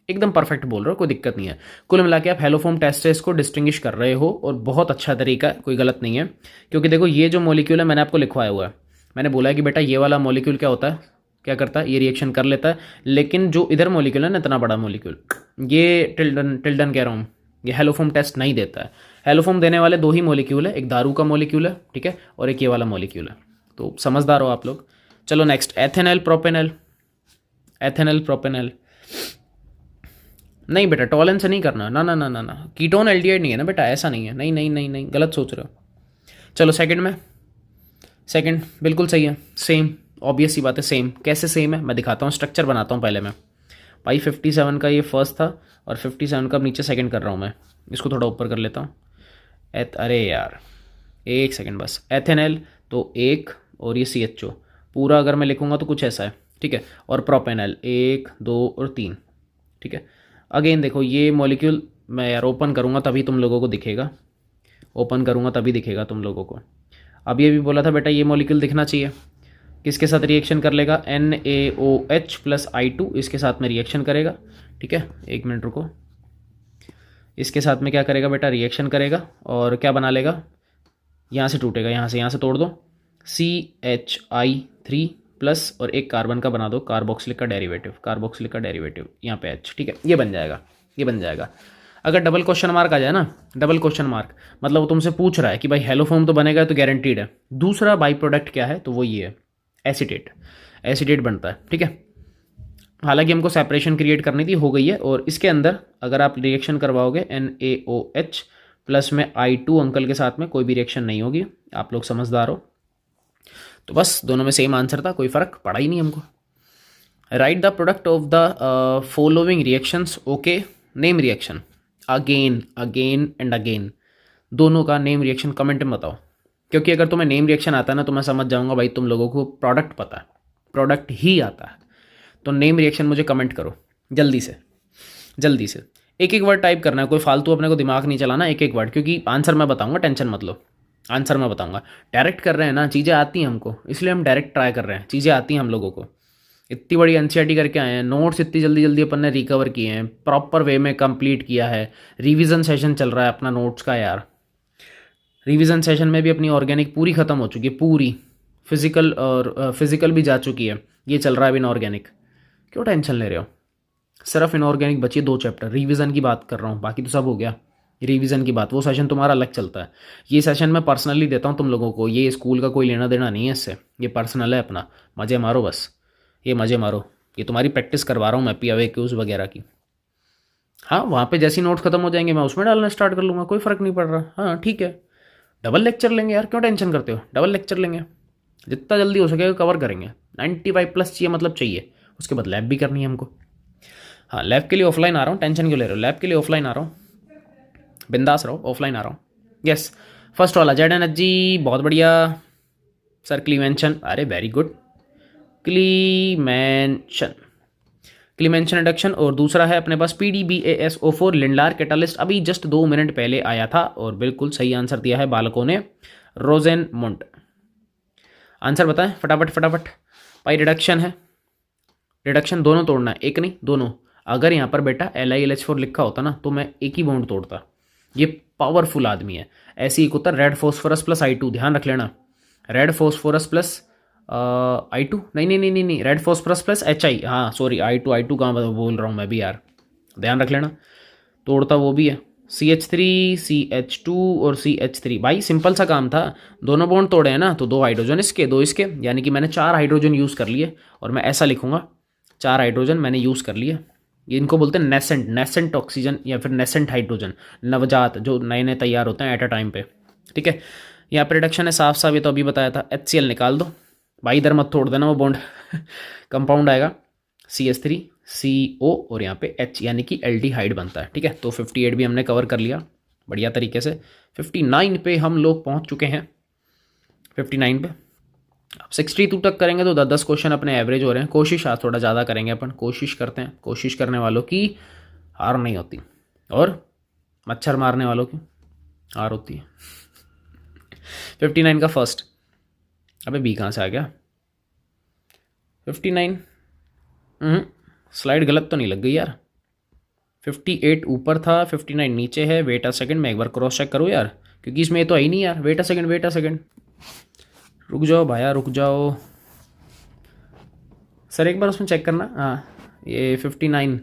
एकदम परफेक्ट बोल रहे हो, कोई दिक्कत नहीं है। कुल मिला के आप हेलोफॉर्म टेस्ट से इसको डिस्टिंग्विश कर रहे हो, और बहुत अच्छा तरीका है, कोई गलत नहीं है। क्योंकि देखो ये जो मॉलिक्यूल है मैंने आपको लिखवाया हुआ है, मैंने बोला है कि बेटा ये वाला मॉलिक्यूल क्या होता है, क्या करता है, ये रिएक्शन कर लेता है। लेकिन जो इधर मॉलिक्यूल है ना, इतना बड़ा मॉलिक्यूल, ये टिल्डन कह रहा हूँ, ये हेलोफॉर्म टेस्ट नहीं देता है। हेलोफॉर्म देने वाले 2 ही मॉलिक्यूल है, एक दारू का मॉलिक्यूल है, ठीक है, और एक ये वाला मॉलिक्यूल है। तो समझदार हो आप लोग। चलो next, ethanal propanal. Ethanal propanal नहीं बेटा, टॉलन से नहीं करना, ना ना ना ना ना, कीटोन एल्डिहाइड नहीं है ना बेटा, ऐसा नहीं है, नहीं नहीं नहीं नहीं, गलत सोच रहे हो। चलो सेकंड में, सेकंड बिल्कुल सही है, सेम, ऑब्वियस सी बात है, सेम। कैसे सेम है मैं दिखाता हूँ, स्ट्रक्चर बनाता हूँ पहले मैं। भाई 57 का ये फर्स्ट था, और 57 का नीचे सेकंड कर रहा हूँ मैं, इसको थोड़ा ऊपर कर लेता हूँ। अरे यार एक सेकंड बस, एथेनल तो 1 और ये CHO पूरा अगर मैं लिखूँगा तो कुछ ऐसा है, ठीक है। और प्रोपेनल 1, 2 और 3, ठीक है। अगेन देखो ये मॉलिक्यूल मैं यार ओपन करूँगा तभी तुम लोगों को दिखेगा, ओपन करूँगा तभी दिखेगा तुम लोगों को। अब ये भी बोला था बेटा ये मॉलिक्यूल दिखना चाहिए, किसके साथ रिएक्शन कर लेगा, NaOH+I2 इसके साथ में रिएक्शन करेगा, ठीक है। 1 मिनट रुको, इसके साथ में क्या करेगा बेटा, रिएक्शन करेगा, और क्या बना लेगा, यहाँ से टूटेगा, यहाँ से तोड़ दो, CHI3 प्लस और एक कार्बन का बना दो, कार्बोक्सिलिक का डेरिवेटिव, यहाँ पे H, ठीक है, ये बन जाएगा, ये बन जाएगा। अगर डबल क्वेश्चन मार्क आ जाए ना, डबल क्वेश्चन मार्क मतलब वो तुमसे पूछ रहा है कि भाई हेलोफॉर्म तो बनेगा तो गारंटीड है, दूसरा बाई प्रोडक्ट क्या है, तो वो ये है एसिटेट बनता है, ठीक है। हालांकि हमको सेपरेशन क्रिएट करनी थी, हो गई है। और इसके अंदर अगर आप रिएक्शन करवाओगे NaOH प्लस में I2 अंकल के साथ में, कोई भी रिएक्शन नहीं होगी, आप लोग समझदार हो। तो बस दोनों में सेम आंसर था, कोई फर्क पड़ा ही नहीं हमको। Right the product of the following reactions, okay. Name reaction, again and again, दोनों का नेम रिएक्शन कमेंट में बताओ, क्योंकि अगर तुम्हें नेम रिएक्शन आता है ना तो मैं समझ जाऊंगा भाई तुम लोगों को प्रोडक्ट पता है, प्रोडक्ट ही आता है। तो नेम रिएक्शन मुझे कमेंट करो जल्दी से, जल्दी से। एक एक वर्ड टाइप करना है, कोई फालतू अपने को दिमाग नहीं चलाना, एक एक वर्ड, क्योंकि आंसर मैं बताऊंगा, टेंशन मत लो, आंसर मैं बताऊंगा। डायरेक्ट कर रहे हैं ना, चीज़ें आती हैं हमको, इसलिए हम डायरेक्ट ट्राई कर रहे हैं, चीज़ें आती हैं हम लोगों को। इतनी बड़ी एनसीईआरटी करके आए हैं, नोट्स इतनी जल्दी जल्दी अपन ने रिकवर किए हैं, प्रॉपर वे में कंप्लीट किया है, रिवीजन सेशन चल रहा है अपना नोट्स का यार। रिवीजन सेशन में भी अपनी ऑर्गेनिक पूरी ख़त्म हो चुकी है, पूरी फिजिकल, और फिजिकल भी जा चुकी है, ये चल रहा है इनऑर्गेनिक। क्यों टेंशन ले रहे हो? सिर्फ इनऑर्गेनिक बची 2 चैप्टर, रिवीजन की बात कर रहा हूँ, बाकी तो सब हो गया। रिवीजन की बात, वो सेशन तुम्हारा अलग चलता है, ये सेशन मैं पर्सनली देता हूँ तुम लोगों को, ये स्कूल का कोई लेना देना नहीं है इससे, ये पर्सनल है अपना, मज़े मारो बस, ये मज़े मारो, ये तुम्हारी प्रैक्टिस करवा रहा हूँ मैं POQ वगैरह की। हाँ, वहाँ पे जैसी नोट्स खत्म हो जाएंगे मैं उसमें डालना स्टार्ट कर लूँगा, कोई फ़र्क नहीं पड़ रहा। हाँ ठीक है, डबल लेक्चर लेंगे यार, क्यों टेंशन करते हो, डबल लेक्चर लेंगे, जितना जल्दी हो सकेगा कवर करेंगे। 95+ चाहिए, मतलब चाहिए, उसके बाद लैब भी करनी है हमको। हाँ, लैब के लिए ऑफलाइन आ रहा हूँ, टेंशन क्यों ले रहे हो, लैब के लिए ऑफलाइन आ रहा हूँ, बिंदास रहो, ऑफलाइन आ रहा हूँ। यस, फर्स्ट वाला ZNH जी, बहुत बढ़िया सर। क्लीमेंशन, अरे वेरी गुड, क्लीमेंशन, क्लीमेंशन रिडक्शन। और दूसरा है अपने पास PDBASO4 लिंडलार कैटालिस्ट, अभी जस्ट 2 मिनट पहले आया था, और बिल्कुल सही आंसर दिया है बालकों ने, रोजेनमुंड। आंसर बताएं फटाफट फटाफट। भाई रिडक्शन है, रिडक्शन दोनों तोड़ना है, एक नहीं दोनों। अगर यहाँ पर बेटा LiLH4 लिखा होता ना तो मैं एक ही बॉन्ड तोड़ता, ये पावरफुल आदमी है। ऐसे ही होता रेड फॉस्फोरस प्लस I2, ध्यान रख लेना, रेड फॉस्फोरस प्लस I2, नहीं नहीं नहीं नहीं नहीं, रेड फॉस्फोरस प्लस HI, हाँ सॉरी I2 कहाँ बोल रहा हूँ मैं भी यार, ध्यान रख लेना। तोड़ता वो भी है, CH3 CH2 और CH3। भाई सिंपल सा काम था, दोनों बॉन्ड तोड़े हैं ना, तो 2 हाइड्रोजन इसके 2 इसके, यानी कि मैंने 4 हाइड्रोजन यूज़ कर लिए, और मैं ऐसा लिखूंगा 4 हाइड्रोजन मैंने यूज़ कर लिए। ये इनको बोलते हैं नेसेंट, नेसेंट ऑक्सीजन या फिर नेसेंट हाइड्रोजन, नवजात जो नए नए तैयार होते हैं एट अ टाइम पे। ठीक है, यहाँ पर रिडक्शन है साफ साफ, ये तो अभी बताया था। HCl निकाल दो भाई, इधर मत तोड़ देना वो बॉन्ड कंपाउंड आएगा CH3 CO और यहाँ पे H, यानी कि एल्डिहाइड बनता है। ठीक है, तो 58 भी हमने कवर कर लिया बढ़िया तरीके से। 59 पे हम लोग पहुँच चुके हैं, 59 पे अब 62 तक करेंगे तो 10 क्वेश्चन अपने एवरेज हो रहे हैं। कोशिश आज थोड़ा ज़्यादा करेंगे अपन, कोशिश करते हैं, कोशिश करने वालों की हार नहीं होती, और मच्छर मारने वालों की हार होती है। 59 का फर्स्ट, अबे B कहाँ से आ गया 59, स्लाइड गलत तो नहीं लग गई यार। 58 ऊपर था, 59 नीचे है। वेट अ सेकंड, मैं एक बार क्रॉस चेक करूँ यार, क्योंकि इसमें तो है ही नहीं यार। Wait a second, wait a second, रुक जाओ भाया रुक जाओ सर, एक बार उसमें चेक करना। हाँ ये 59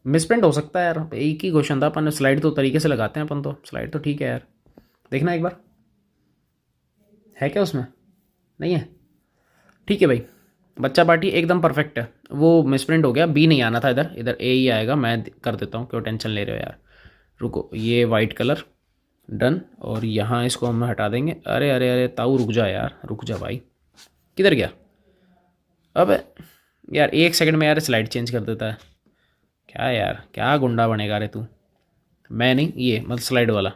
मिसप्रिंट हो सकता है यार, एक ही क्वेश्चन था, अपन स्लाइड तो तरीके से लगाते हैं अपन, तो स्लाइड तो ठीक है यार, देखना एक बार है क्या उसमें, नहीं है, ठीक है भाई। बच्चा पार्टी एकदम परफेक्ट है, वो मिसप्रिंट हो गया, B नहीं आना था इधर, इधर A ही आएगा, मैं कर देता हूँ, क्यों टेंशन ले रहे हो यार। रुको, ये वाइट कलर डन, और यहाँ इसको हम हटा देंगे। अरे अरे अरे ताऊ रुक जा यार, रुक जा भाई, किधर गया अब यार, 1 सेकंड में यार स्लाइड चेंज कर देता है, क्या यार क्या गुंडा बनेगा रे तू। मैं नहीं, ये मतलब स्लाइड वाला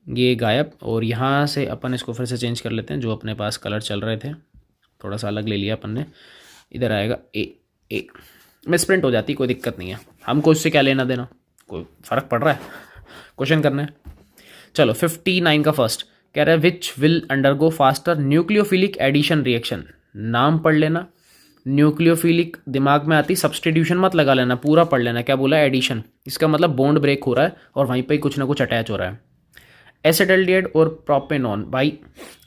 ये गायब, और यहाँ से अपन इसको फिर से चेंज कर लेते हैं, जो अपने पास कलर चल रहे थे थोड़ा सा अलग ले लिया अपन ने। इधर आएगा ए मिसप्रिंट हो जाती, कोई दिक्कत नहीं है, हमको इससे क्या लेना देना, कोई फ़र्क पड़ रहा है, क्वेश्चन करना है। चलो 59 का फर्स्ट कह रहा है which will undergo faster nucleophilic addition reaction. नाम पढ़ लेना, न्यूक्लियोफिलिक दिमाग में आती, सब्सटीट्यूशन मत लगा लेना, पूरा पढ़ लेना। क्या बोला, एडिशन, इसका मतलब बॉन्ड ब्रेक हो रहा है और वहीं पे कुछ ना कुछ अटैच हो रहा है। एसिटाल्डिहाइड और प्रोपेनॉन, भाई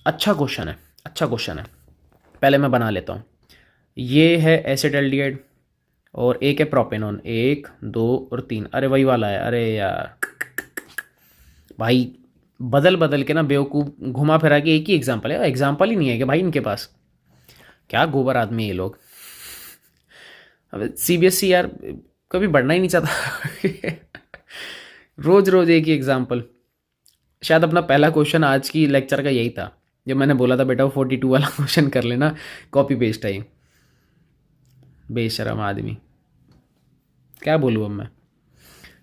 अच्छा क्वेश्चन है, अच्छा क्वेश्चन है, पहले मैं बना लेता हूँ। ये है एसिटाल्डिहाइड और एक है प्रोपेनॉन, 1 2 और 3, अरे वही वाला है। अरे यार भाई बदल बदल के ना बेवकूफ़ घुमा फिरा के एक ही एग्जाम्पल है, एग्जाम्पल ही नहीं है कि भाई इनके पास, क्या गोबर आदमी ये लोग। अब CBSE यार कभी बढ़ना ही नहीं चाहता रोज़ रोज़ एक ही एग्जाम्पल। शायद अपना पहला क्वेश्चन आज की लेक्चर का यही था, जब मैंने बोला था बेटा 42 वाला क्वेश्चन कर लेना, कॉपी पेस्ट है। बेशरम आदमी, क्या बोलूँ अब मैं,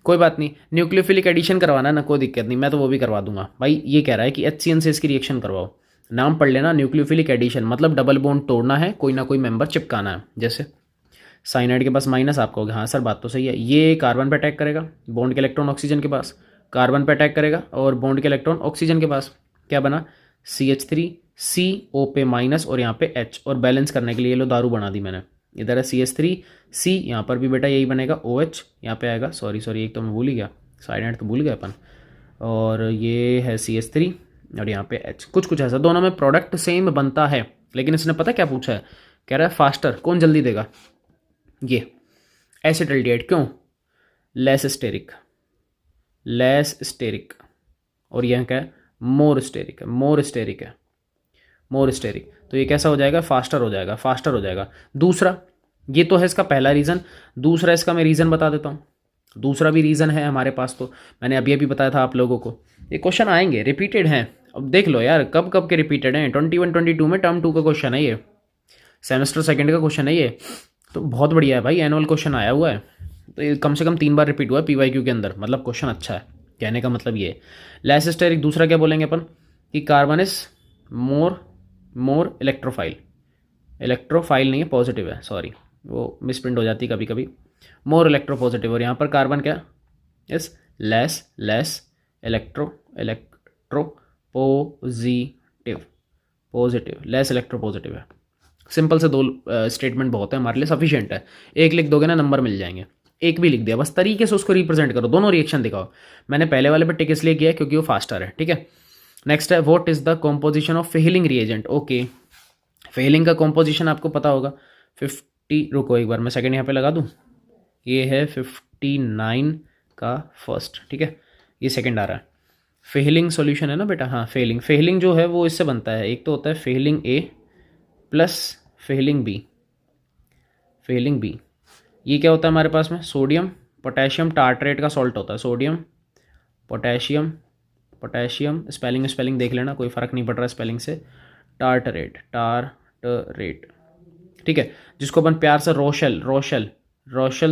कोई बात नहीं। न्यूक्लियोफिलिक एडिशन करवाना ना, कोई दिक्कत नहीं, मैं तो वो भी करवा दूंगा भाई। ये कह रहा है कि HCN से इसकी रिएक्शन करवाओ, नाम पढ़ लेना, न्यूक्लियोफिलिक एडिशन मतलब डबल बॉन्ड तोड़ना है, कोई ना कोई मेंबर चिपकाना है। जैसे साइनाइड के पास माइनस, आप कहोगे हाँ सर बात तो सही है, ये कार्बन पे अटैक करेगा, बॉन्ड के इलेक्ट्रॉन ऑक्सीजन के पास, कार्बन पे अटैक करेगा और बॉन्ड के इलेक्ट्रॉन ऑक्सीजन के पास, क्या बना CH3 CO पे माइनस और यहाँ पे H, और बैलेंस करने के लिए लो दारू बना दी मैंने। इधर है CH3 C, यहाँ पर भी बेटा यही बनेगा OH, यहाँ पे आएगा सॉरी एक तो मैं भूल ही गया, साइनाइड तो भूल गया अपन, और ये है CH3 और यहाँ पे H, कुछ ऐसा, दोनों में प्रोडक्ट सेम बनता है। लेकिन इसने पता क्या पूछा है, कह रहा है फास्टर, कौन जल्दी देगा, ये एसिटल्डिहाइड, क्यों, लेस स्टेरिक, और यह क्या है मोर स्टेरिक है, तो ये कैसा हो जाएगा, फास्टर हो जाएगा। दूसरा, ये तो है इसका पहला रीज़न, दूसरा इसका मैं रीज़न बता देता हूँ, दूसरा भी रीज़न है हमारे पास, तो मैंने अभी बताया था आप लोगों को, ये क्वेश्चन आएंगे रिपीटेड हैं, अब देख लो यार कब के रिपीटेड हैं, 21-22 में टर्म 2 का क्वेश्चन है ये, सेमेस्टर सेकंड का क्वेश्चन है ये, तो बहुत बढ़िया है भाई, एनुअल क्वेश्चन आया हुआ है, तो ये कम से कम 3 बार रिपीट हुआ है PYQ के अंदर, मतलब क्वेश्चन अच्छा है, कहने का मतलब ये। लेस स्टेरिक, दूसरा क्या बोलेंगे अपन कि कार्बन इज मोर इलेक्ट्रोफाइल नहीं है, पॉजिटिव है, सॉरी वो मिसप्रिंट हो जाती है कभी कभी, मोर इलेक्ट्रोपॉजिटिव, और यहाँ पर कार्बन क्या is less positive, less electropositive है। सिंपल से 2 स्टेटमेंट बहुत है हमारे लिए, सफिशिएंट है, एक लिख दोगे ना नंबर मिल जाएंगे, एक भी लिख दिया, बस तरीके से उसको रिप्रेजेंट करो, दोनों रिएक्शन दिखाओ। मैंने पहले वाले पे टिक इसलिए किया क्योंकि वो फास्टर है, ठीक है। नेक्स्ट है what is the composition of Fehling reagent, okay Fehling का कॉम्पोजिशन आपको पता होगा 50, रुको एक बार मैं सेकंड यहाँ पे लगा दूँ, ये है 59 का फर्स्ट, ठीक है, ये सेकंड आ रहा है, फेलिंग सॉल्यूशन है ना बेटा, हाँ फेलिंग जो है वो इससे बनता है, एक तो होता है Fehling A plus Fehling B, ये क्या होता है हमारे पास में, सोडियम पोटेशियम टार्टरेट का सॉल्ट होता है, सोडियम पोटेशियम स्पेलिंग देख लेना, कोई फ़र्क नहीं पड़ रहा स्पेलिंग से, टार्टरेट, ठीक है, जिसको अपन प्यार से रोशल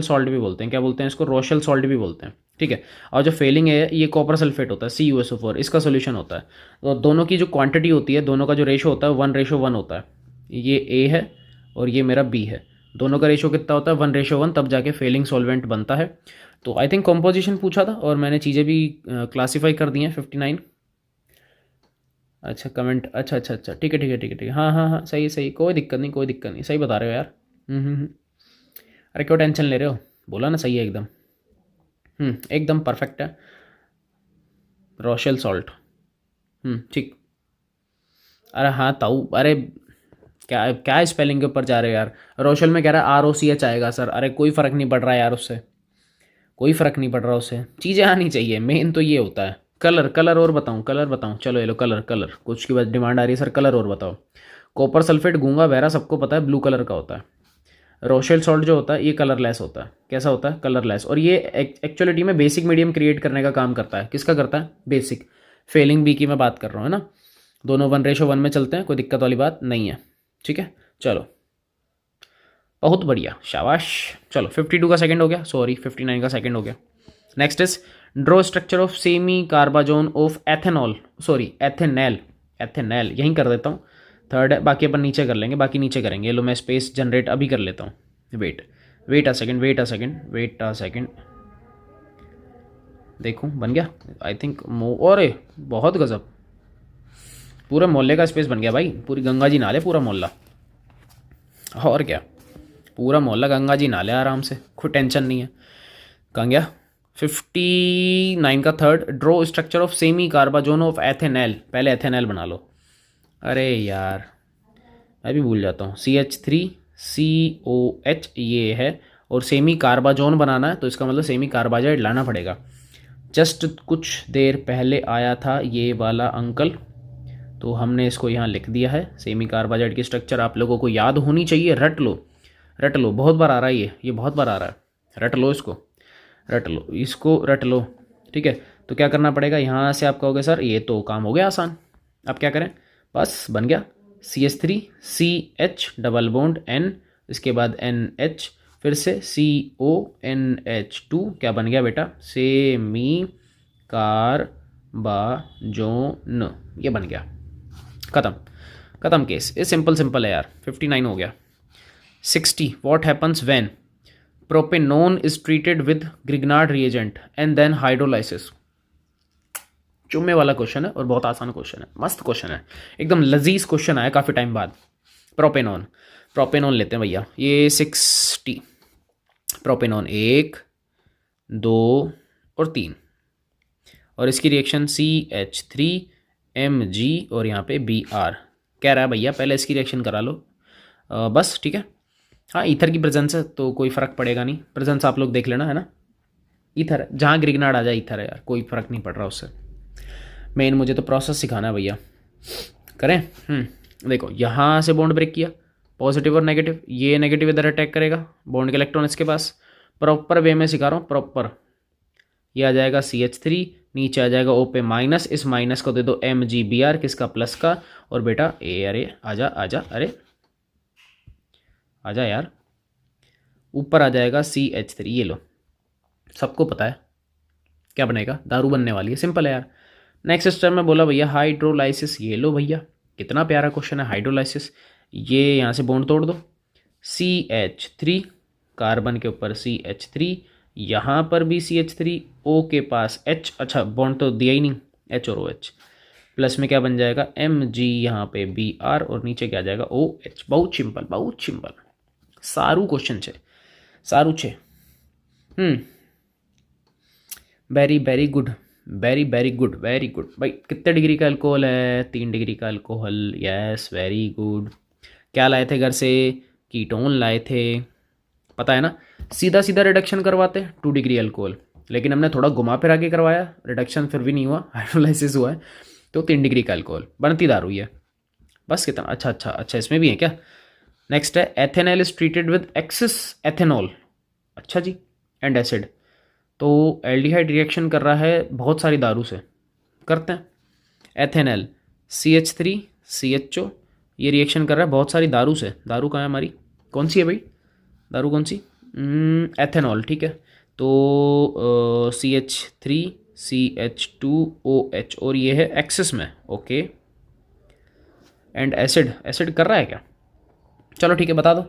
सॉल्ट भी बोलते हैं, क्या बोलते हैं इसको, रोशल सॉल्ट भी बोलते हैं, ठीक है। और जो फेलिंग है ये कॉपर सल्फेट होता है CuSO4, इसका सोल्यूशन होता है, तो दोनों की जो क्वांटिटी होती है, दोनों का जो रेशो होता है 1:1 होता है, ये A है और ये मेरा B है, दोनों का रेशो कितना होता है 1:1, तब जाके फेलिंग सॉल्वेंट बनता है। तो आई थिंक कॉम्पोजिशन पूछा था और मैंने चीज़ें भी क्लासीफाई कर दी हैं 59, अच्छा कमेंट, अच्छा ठीक है, हाँ सही, कोई दिक्कत नहीं, सही बता रहे हो यार, अरे क्यों टेंशन ले रहे हो, बोला ना सही है एकदम, एकदम परफेक्ट है, रोशल सॉल्ट, ठीक, अरे हाँ ताऊ, अरे क्या स्पेलिंग के ऊपर जा रहे हो यार, रोशल में कह रहा है ROCH आएगा सर, अरे कोई फ़र्क नहीं पड़ रहा है यार उससे, चीज़ें आनी चाहिए, मेन तो ये होता है। कलर और बताऊँ, चलो ये लो कलर, कुछ की बात डिमांड आ रही है सर, कलर और बताओ। कॉपर सल्फेट गूंगा बहरा सबको पता है ब्लू कलर का होता है, रोशेल सॉल्ट जो होता है ये कलरलेस होता है, कैसा होता है कलरलेस, और ये एक्चुअलिटी में बेसिक मीडियम क्रिएट करने का काम करता है, किसका करता है, बेसिक, फेलिंग बी की मैं बात कर रहा हूँ, है ना, दोनों 1:1 में चलते हैं, कोई दिक्कत वाली बात नहीं है, ठीक है, चलो बहुत बढ़िया, शाबाश। चलो 52 का सेकंड हो गया, सॉरी 59 का सेकंड हो गया। Next is draw structure of semi carbazone of ethanol, यहीं कर देता हूँ, थर्ड है, बाकी अपन नीचे कर लेंगे, बाकी नीचे करेंगे, लो मैं स्पेस जनरेट अभी कर लेता हूँ, वेट अ सेकंड, देखूँ बन गया आई थिंक, अरे बहुत गजब, पूरे मोहल्ले का स्पेस बन गया भाई, पूरी गंगा जी नाले पूरा मोहल्ला, और क्या, पूरा मोहल्ला गंगा जी नाले आराम से, कोई टेंशन नहीं है। कहाँ गया 59 का third, draw structure of semi carbazone of ethanol, पहले एथेनॉल बना लो, अरे यार मैं भी भूल जाता हूँ, CH3COH ये है, और सेमी कार्बाजोन बनाना है तो इसका मतलब सेमी कार्बाजाइड लाना पड़ेगा। जस्ट कुछ देर पहले आया था ये वाला अंकल, तो हमने इसको यहाँ लिख दिया है, सेमी कार्बाजाइड की स्ट्रक्चर आप लोगों को याद होनी चाहिए, रट लो, बहुत बार आ रहा है ये बहुत बार आ रहा है, रट लो इसको रट लो, ठीक है। तो क्या करना पड़ेगा, यहाँ से आप कहोगे सर ये तो काम हो गया आसान, अब क्या करें, बस बन गया CH3CH डबल बॉन्ड N, इसके बाद NH, फिर से CONH2, क्या बन गया बेटा, सेमी कार्बाजोन, ये बन गया। ख़त्म ख़त्म केस। ये सिंपल है यार। 59 हो गया। 60 what happens when propanone is treated with Grignard reagent and then hydrolysis. चुम्मे वाला क्वेश्चन है और बहुत आसान क्वेश्चन है, मस्त क्वेश्चन है, एकदम लजीज क्वेश्चन आया काफ़ी टाइम बाद। प्रोपेनोन लेते हैं भैया। ये 60 प्रोपेनोन 1 2 और 3 और इसकी रिएक्शन CH3Mg और यहाँ पे Br कह रहा है भैया। पहले इसकी रिएक्शन करा लो बस, ठीक है। हाँ ईथर की प्रेजेंस है तो कोई फ़र्क पड़ेगा नहीं, प्रेजेंस आप लोग देख लेना, है ना। ईथर है, जहाँ ग्रिग्नार्ड आ जाए ईथर है यार, कोई फ़र्क नहीं पड़ रहा उससे। मेन मुझे तो प्रोसेस सिखाना है भैया। करें। देखो यहाँ से बॉन्ड ब्रेक किया, पॉजिटिव और नेगेटिव, ये नेगेटिव इधर अटैक करेगा, बॉन्ड के इलेक्ट्रॉन इसके पास। प्रॉपर वे में सिखा रहा हूँ, प्रॉपर। ये आ जाएगा CH3, नीचे आ जाएगा O पे माइनस, इस माइनस को दे दो MgBr किसका, प्लस का। और बेटा अरे आजा आजा, अरे आजा यार, ऊपर आ जाएगा CH3। ये लो, सबको पता है क्या बनेगा, दारू बनने वाली है, सिंपल है यार। नेक्स्ट स्टेप में बोला भैया हाइड्रोलाइसिस। ये लो भैया, कितना प्यारा क्वेश्चन है हाइड्रोलाइसिस। ये यहाँ से बॉन्ड तोड़ दो, CH3 कार्बन के ऊपर CH3, यहाँ पर भी CH3, O के पास H, अच्छा बॉन्ड तो दिया ही नहीं, H और OH, प्लस में क्या बन जाएगा Mg, यहाँ पे Br और नीचे क्या आ जाएगा OH। बहुत सिंपल सारू क्वेश्चन છે, सारू છે। वेरी गुड भाई। कितने डिग्री का अल्कोहल है, 3 डिग्री का अल्कोहल, यस वेरी गुड। क्या लाए थे घर से, कीटोन लाए थे, पता है ना। सीधा रिडक्शन करवाते 2 डिग्री अल्कोहल, लेकिन हमने थोड़ा घुमा फिरा के करवाया, रिडक्शन फिर भी नहीं हुआ, हाइड्रोलाइसिस हुआ है, तो 3 डिग्री का अल्कोहल बनती दारू ही है बस। कितना अच्छा इसमें भी है क्या। नेक्स्ट है ethanol is treated with excess ethanol, अच्छा जी, एंड एसिड। तो एल्डिहाइड रिएक्शन कर रहा है बहुत सारी दारू से, करते हैं। एथेनॉल CH3 CHO, ये रिएक्शन कर रहा है बहुत सारी दारू से। दारू कहाँ है हमारी, कौन सी है भाई, दारू कौन सी, एथेनॉल, ठीक है। तो CH3 CH2OH और ये है एक्सेस में, ओके। एंड एसिड कर रहा है क्या, चलो ठीक है, बता दो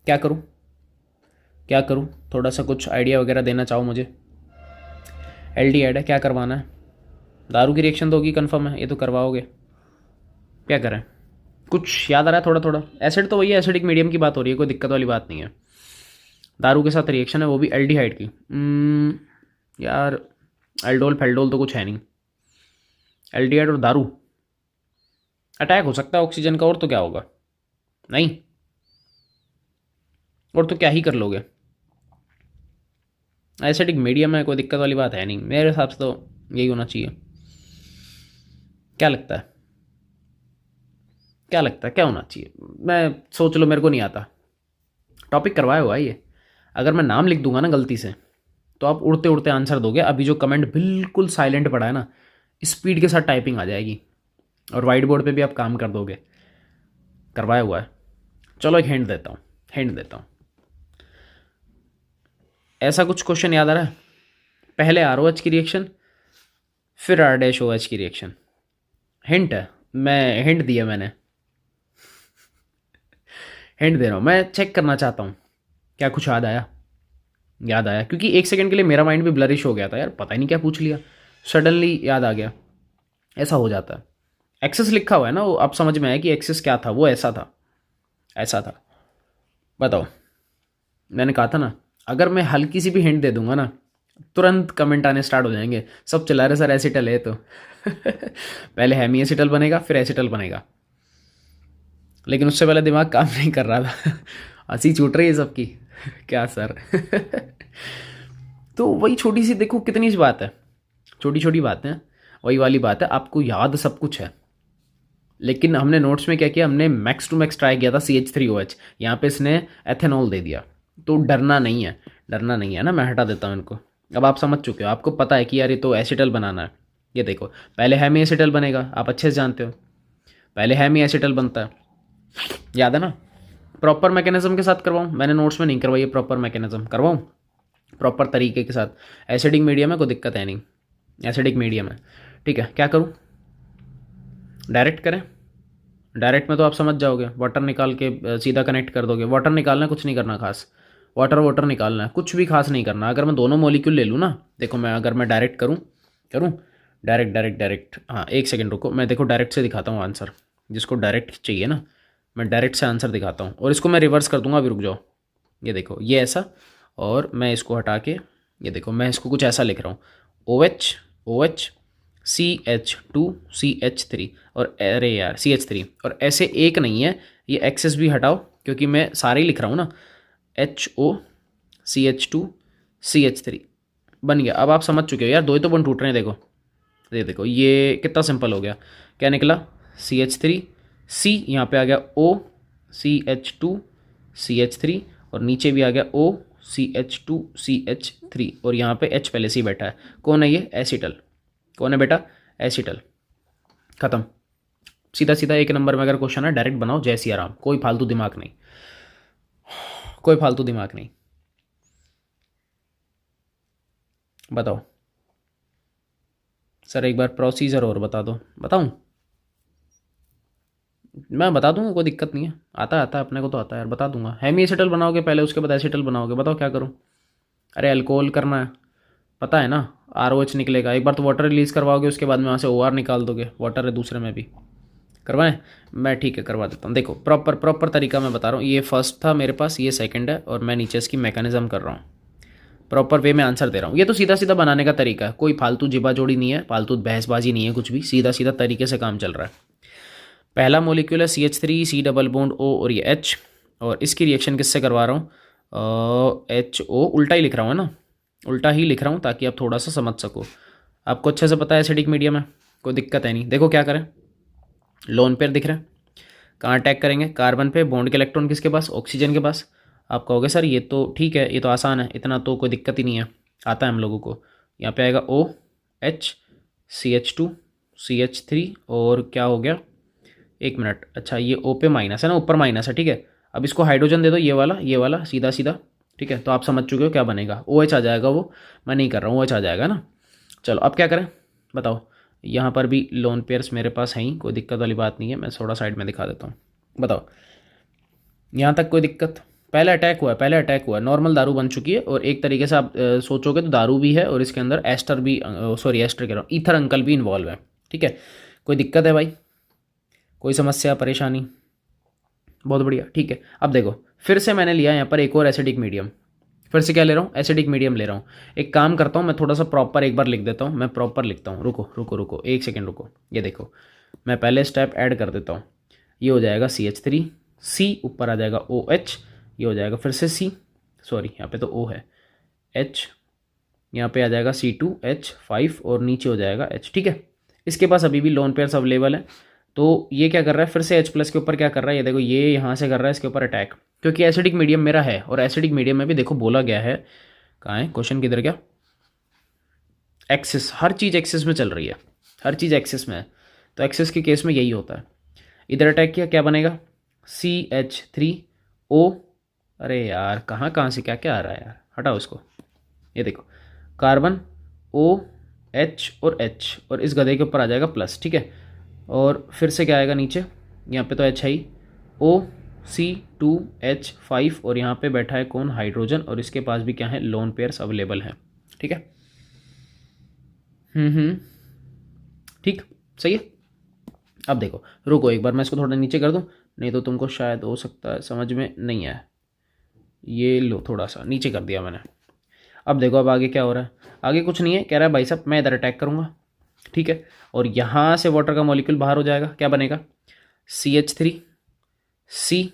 क्या करूँ, थोड़ा सा कुछ आइडिया वगैरह देना चाहो मुझे। एल्डिहाइड है, क्या करवाना है, दारू की रिएक्शन तो होगी कंफर्म है, ये तो करवाओगे, क्या करें, कुछ याद आ रहा है थोड़ा। एसिड तो वही है, एसिडिक मीडियम की बात हो रही है, कोई दिक्कत वाली बात नहीं है। दारू के साथ रिएक्शन है, वो भी एल्डिहाइड की। यार एल्डोल फेल्डोल तो कुछ है नहीं, एल्डिहाइड और दारू, अटैक हो सकता है ऑक्सीजन का, और तो क्या होगा, नहीं और तो क्या ही कर लोगे। एसिडिक मीडियम है, कोई दिक्कत वाली बात है नहीं, मेरे हिसाब से तो यही होना चाहिए। क्या लगता है क्या होना चाहिए, मैं सोच लो, मेरे को नहीं आता, टॉपिक करवाया हुआ है ये। अगर मैं नाम लिख दूंगा ना गलती से, तो आप उड़ते उड़ते आंसर दोगे। अभी जो कमेंट बिल्कुल साइलेंट पड़ा है ना, स्पीड के साथ टाइपिंग आ जाएगी और वाइट बोर्ड पे भी आप काम कर दोगे, करवाया हुआ है। चलो एक हिंट देता हूँ। ऐसा कुछ क्वेश्चन याद आ रहा है, पहले ROH की रिएक्शन, फिर R-OH की रिएक्शन। हिंट है, मैं हिंट दिया, मैंने हिंट दे रहा हूँ, मैं चेक करना चाहता हूँ क्या कुछ याद आया, क्योंकि 1 सेकंड के लिए मेरा माइंड भी ब्लरिश हो गया था यार, पता ही नहीं क्या पूछ लिया, सडनली याद आ गया, ऐसा हो जाता है। एक्सेस लिखा हुआ है ना, वो अब समझ में आया कि एक्सेस क्या था, वो ऐसा था। बताओ, मैंने कहा था ना, अगर मैं हल्की सी भी हिंट दे दूंगा ना, तुरंत कमेंट आने स्टार्ट हो जाएंगे, सब चला रहे सर एसिटल है तो पहले हेमी एसिटल बनेगा, फिर एसिटल बनेगा, लेकिन उससे पहले दिमाग काम नहीं कर रहा था हंसी छूट रही है सबकी क्या सर तो वही छोटी सी, देखो कितनी सी बात है, छोटी बातें, वही वाली बात है, आपको याद सब कुछ है, लेकिन हमने नोट्स में क्या किया, हमने मैक्स टू मैक्स ट्राई किया था CH3OH, यहाँ पे इसने एथेनॉल दे दिया। तो डरना नहीं है ना, मैं हटा देता हूँ इनको। अब आप समझ चुके हो, आपको पता है कि यार ये तो एसिटल बनाना है। ये देखो, पहले हेमी एसिटल बनेगा, आप अच्छे से जानते हो, पहले हेमी एसिटल बनता है, याद है ना। प्रॉपर मैकेनिज्म के साथ करवाऊँ, मैंने नोट्स में नहीं करवाई, प्रॉपर मैकेनिज्म करवाऊँ प्रॉपर तरीके के साथ। एसिडिक मीडियम है, कोई दिक्कत है नहीं, एसिडिक मीडियम है, ठीक है। क्या करूँ, डायरेक्ट करें? डायरेक्ट में तो आप समझ जाओगे, वाटर निकाल के सीधा कनेक्ट कर दोगे। वाटर निकालना है, कुछ नहीं करना खास, वाटर वाटर निकालना है, कुछ भी खास नहीं करना। अगर मैं दोनों मॉलिक्यूल ले लूँ ना, देखो मैं अगर मैं डायरेक्ट करूँ करूँ डायरेक्ट डायरेक्ट डायरेक्ट, हाँ एक सेकंड रुको, मैं देखो डायरेक्ट से दिखाता हूँ आंसर। जिसको डायरेक्ट चाहिए ना, मैं डायरेक्ट से आंसर दिखाता हूँ, और इसको मैं रिवर्स कर दूंगा। अभी रुक जाओ, ये देखो ये ऐसा, और मैं इसको हटा के, ये देखो मैं इसको कुछ ऐसा लिख रहा हूँ, OH CH2CH3, और अरे यार CH3, और ऐसे एक नहीं है, ये एक्सेस भी हटाओ क्योंकि मैं सारे ही लिख रहा हूँ ना। HOCH2CH3 बन गया। अब आप समझ चुके हो यार, दो ही तो बन टूट रहे हैं। देखो ये देखो, ये कितना सिंपल हो गया। क्या निकला? CH3, C यहाँ पे आ गया OCH2CH3, और नीचे भी आ गया OCH2CH3, और यहाँ पे H पहले से ही बैठा है। कौन है ये? एसिटल। कौन है बेटा? एसिटल। खत्म। सीधा सीधा एक नंबर में अगर क्वेश्चन है, डायरेक्ट बनाओ, जय सिया राम। कोई फालतू दिमाग नहीं, कोई फालतू दिमाग नहीं। बताओ सर, एक बार प्रोसीजर और बता दो। बताऊं? मैं बता दूंगा, कोई दिक्कत नहीं है। आता है अपने को तो आता है यार, बता दूंगा। हेमी एसिटल बनाओगे पहले, उसके बाद एसिटल बनाओगे। बताओ क्या करूं? अरे अल्कोहल करना है, पता है ना। ROH निकलेगा। एक बार तो वाटर रिलीज़ करवाओगे, उसके बाद में वहाँ से OR निकाल दोगे। वाटर है दूसरे में भी करवाएं? मैं ठीक है करवा देता हूँ। देखो प्रॉपर प्रॉपर तरीका मैं बता रहा हूँ। ये फर्स्ट था मेरे पास, ये सेकंड है, और मैं नीचे इसकी मैकेनिज्म कर रहा हूँ। प्रॉपर वे में आंसर दे रहा हूँ। ये तो सीधा सीधा बनाने का तरीका है, कोई फालतू जिबा जोड़ी नहीं है, फालतू बहसबाजी नहीं है, कुछ भी सीधा सीधा तरीके से काम चल रहा है। पहला मोलिक्यूल है CH3, C double bond O, और ये H, और इसकी रिएक्शन किससे करवा रहा हूँ? HO। उल्टा ही लिख रहा हूँ ना, उल्टा ही लिख रहा हूँ ताकि आप थोड़ा सा समझ सको। आपको अच्छे से पता है एसिडिक मीडियम है, कोई दिक्कत है नहीं। देखो क्या करें, लोन पेयर दिख रहे हैं, कहाँ अटैक करेंगे? कार्बन पे। बॉन्ड के इलेक्ट्रॉन किसके पास? ऑक्सीजन के पास। आप कहोगे सर ये तो ठीक है, ये तो आसान है, इतना तो कोई दिक्कत ही नहीं है, आता है हम लोगों को। यहाँ पे आएगा OH CH2CH3, और क्या हो गया? एक मिनट, अच्छा ये O पे माइनस है ना, ऊपर माइनस है, ठीक है। अब इसको हाइड्रोजन दे दो, ये वाला सीधा सीधा, ठीक है। तो आप समझ चुके हो क्या बनेगा। OH आ जाएगा, वो मैं नहीं कर रहा हूँ, OH आ जाएगा ना। चलो अब क्या करें बताओ। यहाँ पर भी लोन पेयर्स मेरे पास हैं ही, कोई दिक्कत वाली बात नहीं है। मैं थोड़ा साइड में दिखा देता हूँ। बताओ यहाँ तक कोई दिक्कत? पहले अटैक हुआ है, पहले अटैक हुआ है, नॉर्मल दारू बन चुकी है, और एक तरीके से आप सोचोगे तो दारू भी है, और इसके अंदर एस्टर भी, सॉरी एस्टर कह रहा हूँ, ईथर अंकल भी इन्वॉल्व है, ठीक है। कोई दिक्कत है भाई? कोई समस्या परेशानी? बहुत बढ़िया, ठीक है। अब देखो फिर से मैंने लिया यहाँ पर एक और एसिडिक मीडियम। फिर से क्या ले रहा हूँ? एसिडिक मीडियम ले रहा हूँ। एक काम करता हूँ, मैं थोड़ा सा प्रॉपर एक बार लिख देता हूँ। मैं प्रॉपर लिखता हूँ, रुको रुको रुको एक सेकेंड रुको। ये देखो मैं पहले स्टेप ऐड कर देता हूँ। ये हो जाएगा CH3, C ऊपर आ जाएगा OH, ये हो जाएगा फिर से C, सॉरी यहाँ पे तो O है, H, यहाँ पे आ जाएगा C2H5, और नीचे हो जाएगा H, ठीक है। इसके पास अभी भी लोन पेयर्स अवेलेबल है। तो ये क्या कर रहा है? फिर से H+ के ऊपर क्या कर रहा है? ये देखो ये यहाँ से कर रहा है इसके ऊपर अटैक, क्योंकि एसिडिक मीडियम मेरा है, और एसिडिक मीडियम में भी देखो बोला गया है, कहाँ है क्वेश्चन, किधर गया? एक्सिस, हर चीज़ एक्सिस में चल रही है, हर चीज़ एक्सिस में है। तो एक्सिस के केस में यही होता है। इधर अटैक किया, क्या बनेगा? CH3O। अरे यार कहाँ कहाँ से क्या क्या आ रहा है यार, हटाओ इसको। ये देखो कार्बन OH और H, और इस गधे के ऊपर आ जाएगा प्लस, ठीक है। और फिर से क्या आएगा नीचे? यहाँ पे तो H है ही, OC2H5, और यहाँ पे बैठा है कौन? हाइड्रोजन, और इसके पास भी क्या है? लोन पेयर्स अवेलेबल हैं, ठीक है। ठीक, सही है। अब देखो रुको एक बार, मैं इसको थोड़ा नीचे कर दूँ, नहीं तो तुमको शायद हो सकता है समझ में नहीं आए। ये लो थोड़ा सा नीचे कर दिया मैंने। अब देखो अब आगे क्या हो रहा है। आगे कुछ नहीं है, कह रहा है भाई साहब मैं इधर अटैक करूँगा, ठीक है। और यहाँ से वाटर का मॉलिक्यूल बाहर हो जाएगा, क्या बनेगा? CH3, C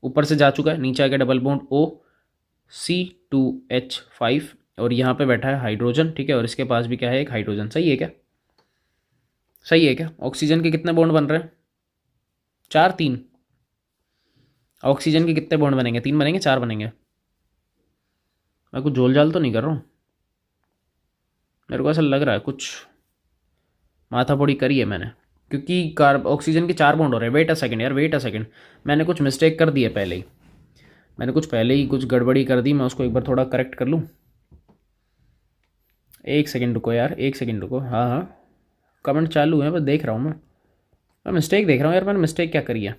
ऊपर से जा चुका है, नीचे आ गया डबल बॉन्ड O, C2H5, और यहाँ पे बैठा है हाइड्रोजन, ठीक है। और इसके पास भी क्या है? एक हाइड्रोजन। सही है क्या? सही है क्या? ऑक्सीजन के कितने बॉन्ड बन रहे हैं? 4, 3। ऑक्सीजन के कितने बॉन्ड बनेंगे? 3 बनेंगे, 4 बनेंगे? मैं कुछ झोल झाल तो नहीं कर रहा हूँ, मेरे को ऐसा लग रहा है कुछ माथापौड़ी करी है मैंने, क्योंकि कार्ब ऑक्सीजन के 4 बॉन्ड हो रहे हैं। वेट अ सेकंड यार, वेट अ सेकंड, मैंने कुछ मिस्टेक कर दी है पहले ही, मैंने कुछ पहले ही कुछ गड़बड़ी कर दी। मैं उसको एक बार थोड़ा करेक्ट कर लूँ। एक सेकंड रुको यार, एक सेकंड रुको। हाँ हाँ कमेंट चालू है, बस देख रहा हूँ मैं। मैं मिस्टेक देख रहा हूँ यार, मैंने मिस्टेक क्या करी है?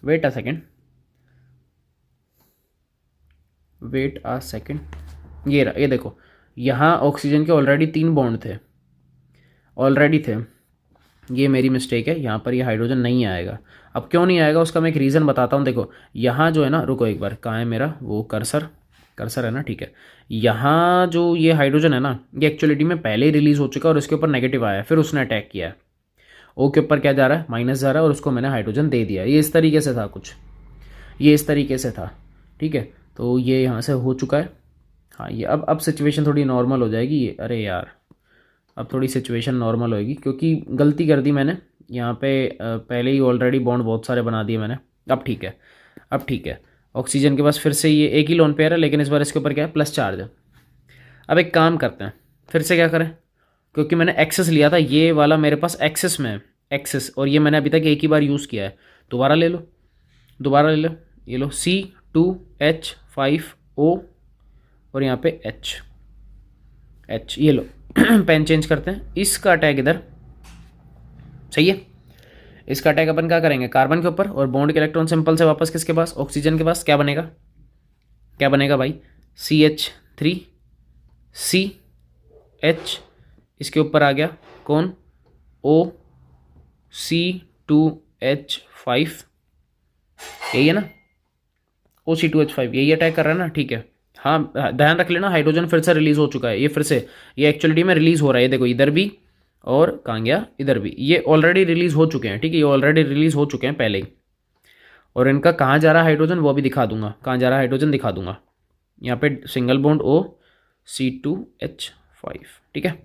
Wait a second, wait a second, ये रहा, ये देखो, यहाँ ऑक्सीजन के ऑलरेडी 3 बॉन्ड थे, ऑलरेडी थे। ये मेरी मिस्टेक है, यहाँ पर ये हाइड्रोजन नहीं आएगा। अब क्यों नहीं आएगा उसका मैं एक रीज़न बताता हूँ। देखो यहाँ जो है ना, रुको एक बार, कहाँ है मेरा वो कर्सर, कर्सर है ना, ठीक है। यहाँ जो ये हाइड्रोजन है ना, ये एक्चुअलिटी में पहले ही रिलीज़ हो चुका है और इसके ऊपर नेगेटिव आया है, फिर उसने अटैक किया है। ओ के ऊपर क्या जा रहा है? माइनस जा रहा है, और उसको मैंने हाइड्रोजन दे दिया। ये इस तरीके से था कुछ, ये इस तरीके से था, ठीक है। तो ये यहाँ से हो चुका है। हाँ ये अब सिचुएशन थोड़ी नॉर्मल हो जाएगी। ये अरे यार, अब थोड़ी सिचुएशन नॉर्मल होएगी क्योंकि गलती कर दी मैंने यहाँ पे, पहले ही ऑलरेडी बॉन्ड बहुत सारे बना दिए मैंने। अब ठीक है, अब ठीक है। ऑक्सीजन के पास फिर से ये एक ही लोन पेयर है, लेकिन इस बार इसके ऊपर क्या है? प्लस चार्ज है। अब एक काम करते हैं, फिर से क्या करें, क्योंकि मैंने एक्सेस लिया था, ये वाला मेरे पास एक्सेस में है, एक्सेस, और ये मैंने अभी तक एक ही बार यूज़ किया है। दोबारा ले लो, दोबारा ले लो, ये लो C2H5O, और यहाँ पे H, ये लो। पेन चेंज करते हैं, इसका अटैक इधर, सही है। इसका अटैक अपन क्या करेंगे? कार्बन के ऊपर, और बॉन्ड के इलेक्ट्रॉन सिंपल से वापस किसके पास? ऑक्सीजन के पास। क्या बनेगा? क्या बनेगा भाई? CH3CH, इसके ऊपर आ गया कौन? OC2H5, यही है ना? OC2H5 यही अटैक कर रहा है ना, ठीक है। हाँ ध्यान रख लेना, हाइड्रोजन फिर से रिलीज हो चुका है, ये फिर से, ये एक्चुअलिटी में रिलीज हो रहा है। देखो इधर भी, और कहाँ गया? इधर भी, ये ऑलरेडी रिलीज हो चुके हैं, ठीक है, ये ऑलरेडी रिलीज हो चुके हैं पहले ही। और इनका कहाँ जा रहा है हाइड्रोजन वो भी दिखा दूंगा, कहाँ जा रहा है हाइड्रोजन दिखा दूंगा। यहाँ पे सिंगल बॉन्ड OC2H5, ठीक है।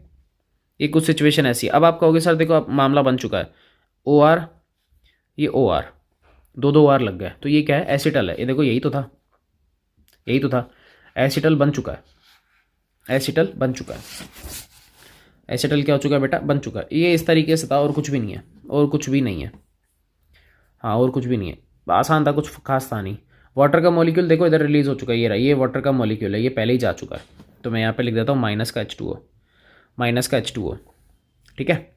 ये कुछ सिचुएशन ऐसी। अब आप कहोगे सर देखो अब मामला बन चुका है, OR, ये OR, दो OR लग गए, तो ये क्या है? एसिटल है। ये देखो यही तो था, यही तो था, एसिटल बन चुका है, एसिटल बन चुका है। एसिटल क्या हो चुका है बेटा? बन चुका है। ये इस तरीके से था, और कुछ भी नहीं है, और कुछ भी नहीं है। हाँ और कुछ भी नहीं है, आसान था, कुछ खास था नहीं। वाटर का मॉलिक्यूल देखो इधर रिलीज हो चुका है, ये रहा, ये वाटर का मॉलिक्यूल है, ये पहले ही जा चुका है। तो मैं यहाँ पे लिख देता हूँ माइनस का H2O, माइनस का H2O, ठीक है।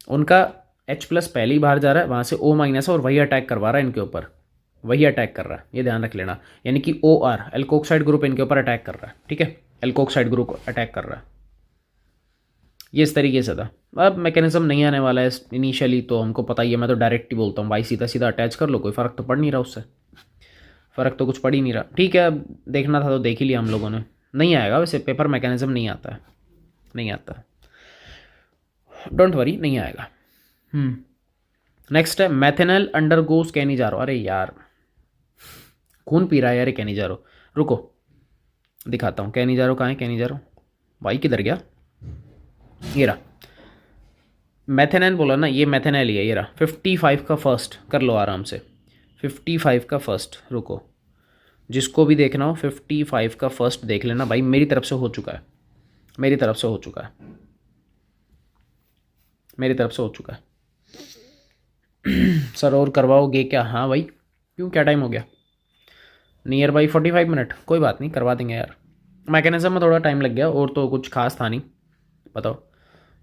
उनका H+ पहले ही बाहर जा रहा है, वहाँ से O- है, और वही अटैक करवा रहा है इनके ऊपर, वही अटैक कर रहा है, ये ध्यान रख लेना। यानी कि OR, एल्कोक्साइड ग्रुप, इनके ऊपर अटैक कर रहा है, ठीक है, एल्कोक्साइड ग्रुप अटैक कर रहा है। ये इस तरीके से था। अब मैकेनिज्म नहीं आने वाला है इनिशियली, तो हमको पता ही है, मैं तो डायरेक्ट ही बोलता हूँ भाई, सीधा सीधा अटैच कर लो, कोई फ़र्क तो पड़ नहीं रहा उससे, फ़र्क तो कुछ पड़ ही नहीं रहा, ठीक है। अब देखना था तो देख ही लिया हम लोगों ने। नहीं आएगा वैसे, पेपर मैकेनिज्म नहीं आता है, नहीं आता, डोंट वरी, नहीं आएगा। नेक्स्ट है मैथेनल अंडरगोस कैनिजारो। अरे यार खून पी रहा है यार कैनिजारो, रुको दिखाता हूँ। कैनिजारो कहाँ है? कैनिजारो भाई किधर गया? ये रहा, मैथेनल बोला ना, ये मैथेनल ही है, ये रहा। 55 का फर्स्ट कर लो आराम से, 55 का फर्स्ट, रुको जिसको भी देखना हो 55 का फर्स्ट देख लेना भाई, मेरी तरफ से हो चुका है, मेरी तरफ से हो चुका है, मेरी तरफ से हो चुका है। सर और करवाओगे क्या? हाँ भाई, क्यों, क्या टाइम हो गया? नियर बाई 45 मिनट, कोई बात नहीं, करवा देंगे यार। मैकेनिज्म में थोड़ा टाइम लग गया, और तो कुछ खास था नहीं। बताओ,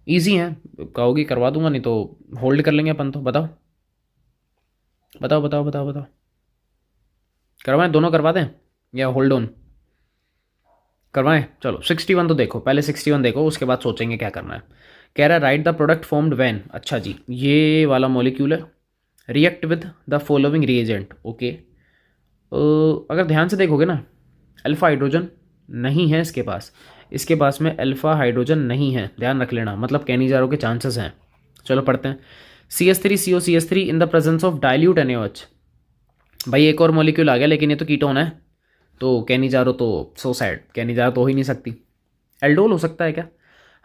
इजी है, कहोगी करवा दूंगा, नहीं तो होल्ड कर लेंगे अपन तो। बताओ बताओ बताओ बताओ बताओ, करवाएं? दोनों करवा दें या होल्ड ऑन करवाएं? चलो 61 तो देखो, पहले 61 देखो, उसके बाद सोचेंगे क्या करना है। कह रहा है right the product formed when, अच्छा जी, ये वाला मॉलिक्यूल है, react with the following reagent, okay. अगर ध्यान से देखोगे ना, अल्फा हाइड्रोजन नहीं है इसके पास, इसके पास में अल्फा हाइड्रोजन नहीं है, ध्यान रख लेना, मतलब कैनिजारो के चांसेस हैं। चलो पढ़ते हैं। CH3CO in the presence of dilute NaOH, भाई एक और मॉलिक्यूल आ गया, लेकिन ये तो कीटोन है, तो कैनिजारो तो सो सैड, कैनिजारो तो हो ही नहीं सकती। एल्डोल हो सकता है क्या?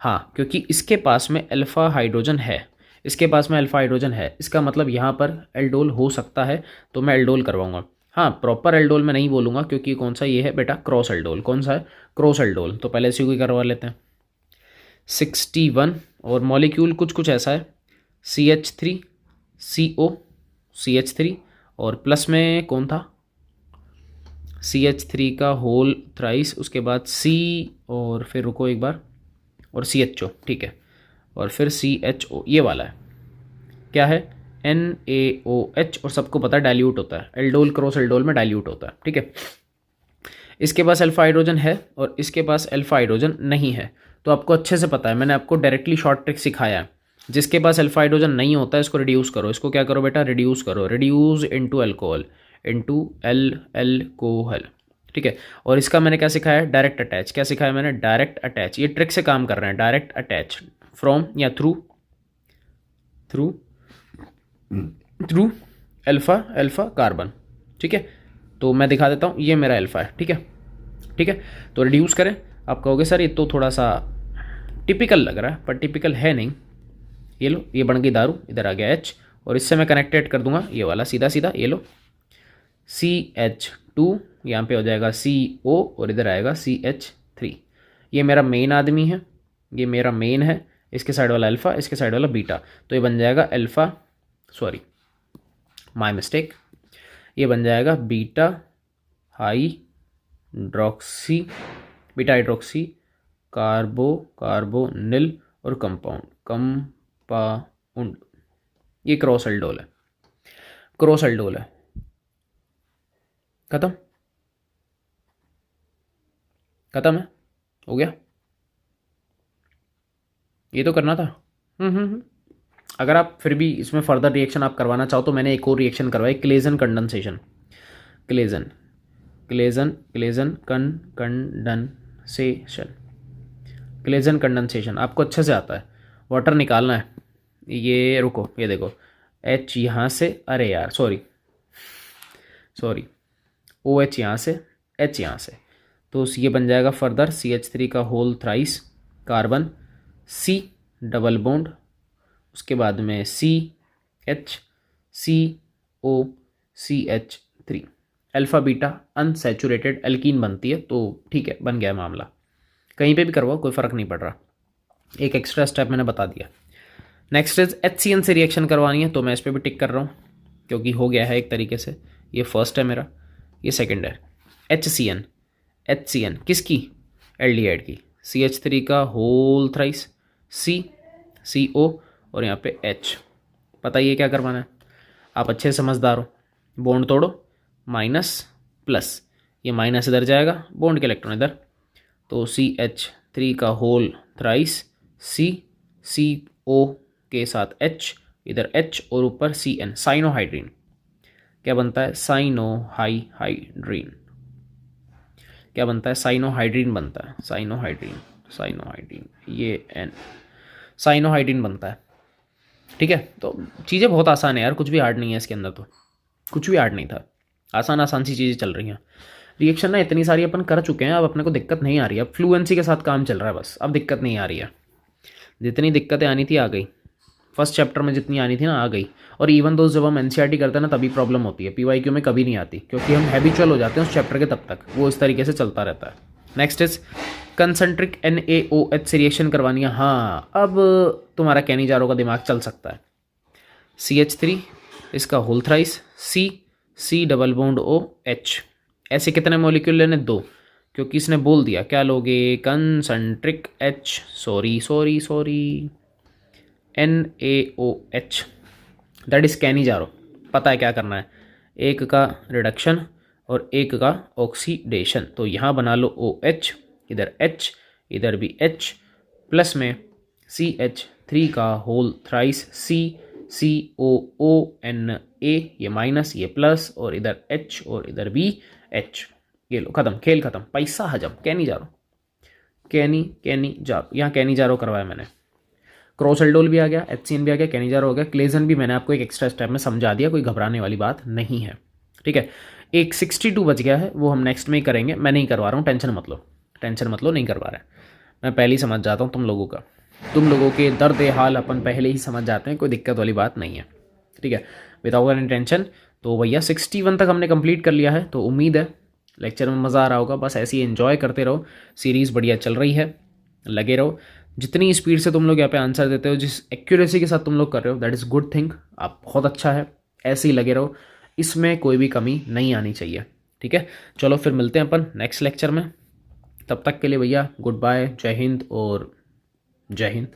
हाँ, क्योंकि इसके पास में अल्फा हाइड्रोजन है, इसके पास में अल्फा हाइड्रोजन है, इसका मतलब यहाँ पर एल्डोल हो सकता है, तो मैं एल्डोल करवाऊंगा। हाँ प्रॉपर एल्डोल मैं नहीं बोलूँगा, क्योंकि कौन सा ये है बेटा? Cross aldol. कौन सा है? Cross aldol. तो पहले इसी को ही करवा लेते हैं। 61, और मॉलिक्यूल कुछ कुछ ऐसा है, CH3CO, और प्लस में कौन था? CH3 का होल थ्राइस, उसके बाद C, और फिर रुको एक बार, और CHO, ठीक है। और फिर CHO, ये वाला है क्या है, NaOH, और सबको पता है डाइल्यूट होता है, एल्डोल क्रॉस एल्डोल में डाइल्यूट होता है, ठीक है। इसके पास अल्फा हाइड्रोजन है और इसके पास अल्फा हाइड्रोजन नहीं है, तो आपको अच्छे से पता है, मैंने आपको डायरेक्टली शॉर्ट ट्रिक सिखाया है। जिसके पास अल्फा हाइड्रोजन नहीं होता है इसको रिड्यूस करो, इसको क्या करो बेटा, रिड्यूस करो, reduce into alcohol, into alcohol, ठीक है। और इसका मैंने क्या सिखाया है, डायरेक्ट अटैच, क्या सिखाया मैंने, डायरेक्ट अटैच, ये ट्रिक से काम कर रहे हैं, डायरेक्ट अटैच फ्रॉम या through through through alpha alpha carbon, ठीक है। तो मैं दिखा देता हूँ, ये मेरा अल्फा है, ठीक है, ठीक है। तो रिड्यूस करें, आप कहोगे सर ये तो थोड़ा सा टिपिकल लग रहा है, पर टिपिकल है नहीं। ये लो, ये बन गई दारू, इधर आ गया H, और इससे मैं कनेक्टेड कर दूंगा ये वाला सीधा सीधा, ये लो CH2, यहाँ पे हो जाएगा CO, और इधर आएगा CH3। ये मेरा मेन आदमी है, ये मेरा मेन है, इसके साइड वाला अल्फ़ा, इसके साइड वाला बीटा, तो ये बन जाएगा अल्फ़ा, सॉरी माय मिस्टेक, ये बन जाएगा beta hydroxy, beta hydroxy carbonyl और कंपाउंड, ये क्रॉस एल्डोल है, क्रॉस एल्डोल है, खत्म, खत्म है, हो गया, ये तो करना था। अगर आप फिर भी इसमें फर्दर रिएक्शन आप करवाना चाहो तो मैंने एक और रिएक्शन करवाई, Claisen condensation, Claisen Claisen Claisen condensation, Claisen condensation आपको अच्छे से आता है, वाटर निकालना है, ये रुको, ये देखो H यहाँ से, अरे यार सॉरी OH यहाँ से, H यहाँ से, तो ये बन जाएगा फर्दर CH3 का whole thrice carbon, C double bond, उसके बाद में CH3 alpha beta unsaturated alkene बनती है, तो ठीक है बन गया मामला, कहीं पे भी करवाओ कोई फ़र्क नहीं पड़ रहा, एक एक्स्ट्रा स्टेप मैंने बता दिया। नेक्स्ट इज HCN से रिएक्शन करवानी है, तो मैं इस पर भी टिक कर रहा हूँ क्योंकि हो गया है एक तरीके से, ये फर्स्ट है मेरा, ये सेकंड है। HCN किसकी, एल्डिहाइड की, CH3 का होल थ्राइस, CO और यहाँ पे H, पता ये क्या करवाना है, आप अच्छे समझदार हो, बॉन्ड तोड़ो, माइनस प्लस, ये माइनस इधर जाएगा, बॉन्ड के इलेक्ट्रॉन इधर, तो CH3 का होल थ्राइस, CO के साथ H, इधर H और ऊपर CN, साइनोहाइड्रीन, क्या बनता है, साइनोहाइड्रीन, क्या बनता है, साइनोहाइड्रीन बनता है, साइनोहाइड्रीन ये N, साइनोहाइड्रीन बनता है, ठीक है। तो चीज़ें बहुत आसान है यार, कुछ भी हार्ड नहीं है इसके अंदर, तो कुछ भी हार्ड नहीं था, आसान सी चीज़ें चल रही हैं। रिएक्शन ना इतनी सारी अपन कर चुके हैं, अब अपने को दिक्कत नहीं आ रही है, अब फ्लुएंसी के साथ काम चल रहा है बस, अब दिक्कत नहीं आ रही है, जितनी दिक्कतें आनी थी आ गई, फर्स्ट चैप्टर में जितनी आनी थी ना आ गई, और इवन दोस्त जब हम NCERT करते हैं ना तभी प्रॉब्लम होती है, PYQ में कभी नहीं आती, क्योंकि हम हैबिचुअल हो जाते हैं उस चैप्टर के, तब तक वो इस तरीके से चलता रहता है। नेक्स्ट इज कंसंट्रिक NaOH से रिएक्शन करवानी है, हाँ अब तुम्हारा कैनिजारो का दिमाग चल सकता है, CH3 इसका whole thrice, C double bond OH, ऐसे कितने मॉलिक्यूल लेने, 2, क्योंकि इसने बोल दिया क्या लोगे, concentric H, sorry NaOH, that is Cannizzaro, पता है क्या करना है, एक का रिडक्शन और एक का ऑक्सीडेशन, तो यहाँ बना लो OH, इधर H, इधर भी H, प्लस में CH3 का होल थ्राइस, COONA, ये माइनस ये प्लस, और इधर H और इधर भी H, ये लो खत्म, खेल खत्म, पैसा हजम, कैनिजारो, यहाँ कैनिजारो करवाया मैंने, क्रॉस एल्डोल भी आ गया, HCN भी आ गया, कैनिजारो हो गया, क्लेजन भी मैंने आपको एक एक्स्ट्रा स्टेप में समझा दिया, कोई घबराने वाली बात नहीं है, ठीक है। एक 62 बच गया है, वो हम नेक्स्ट में ही करेंगे, मैं नहीं करवा रहा हूँ, टेंशन मत लो, नहीं करवा रहा है, मैं पहले ही समझ जाता हूँ तुम लोगों का, तुम लोगों के दर्द हाल अपन पहले ही समझ जाते हैं, कोई दिक्कत वाली बात नहीं है, ठीक है, विदाउट एनी टेंशन। तो भैया 61 तक हमने कंप्लीट कर लिया है, तो उम्मीद है लेक्चर में मज़ा आ रहा होगा, बस ऐसे ही एंजॉय करते रहो, सीरीज़ बढ़िया चल रही है, लगे रहो, जितनी स्पीड से तुम लोग यहाँ पे आंसर देते हो, जिस एक्यूरेसी के साथ तुम लोग कर रहे हो, दैट इज़ गुड थिंग, आप बहुत अच्छा है, ऐसे ही लगे रहो, इसमें कोई भी कमी नहीं आनी चाहिए, ठीक है। चलो फिर मिलते हैं अपन नेक्स्ट लेक्चर में, तब तक के लिए भैया गुड बाय, जय हिंद और जय हिंद।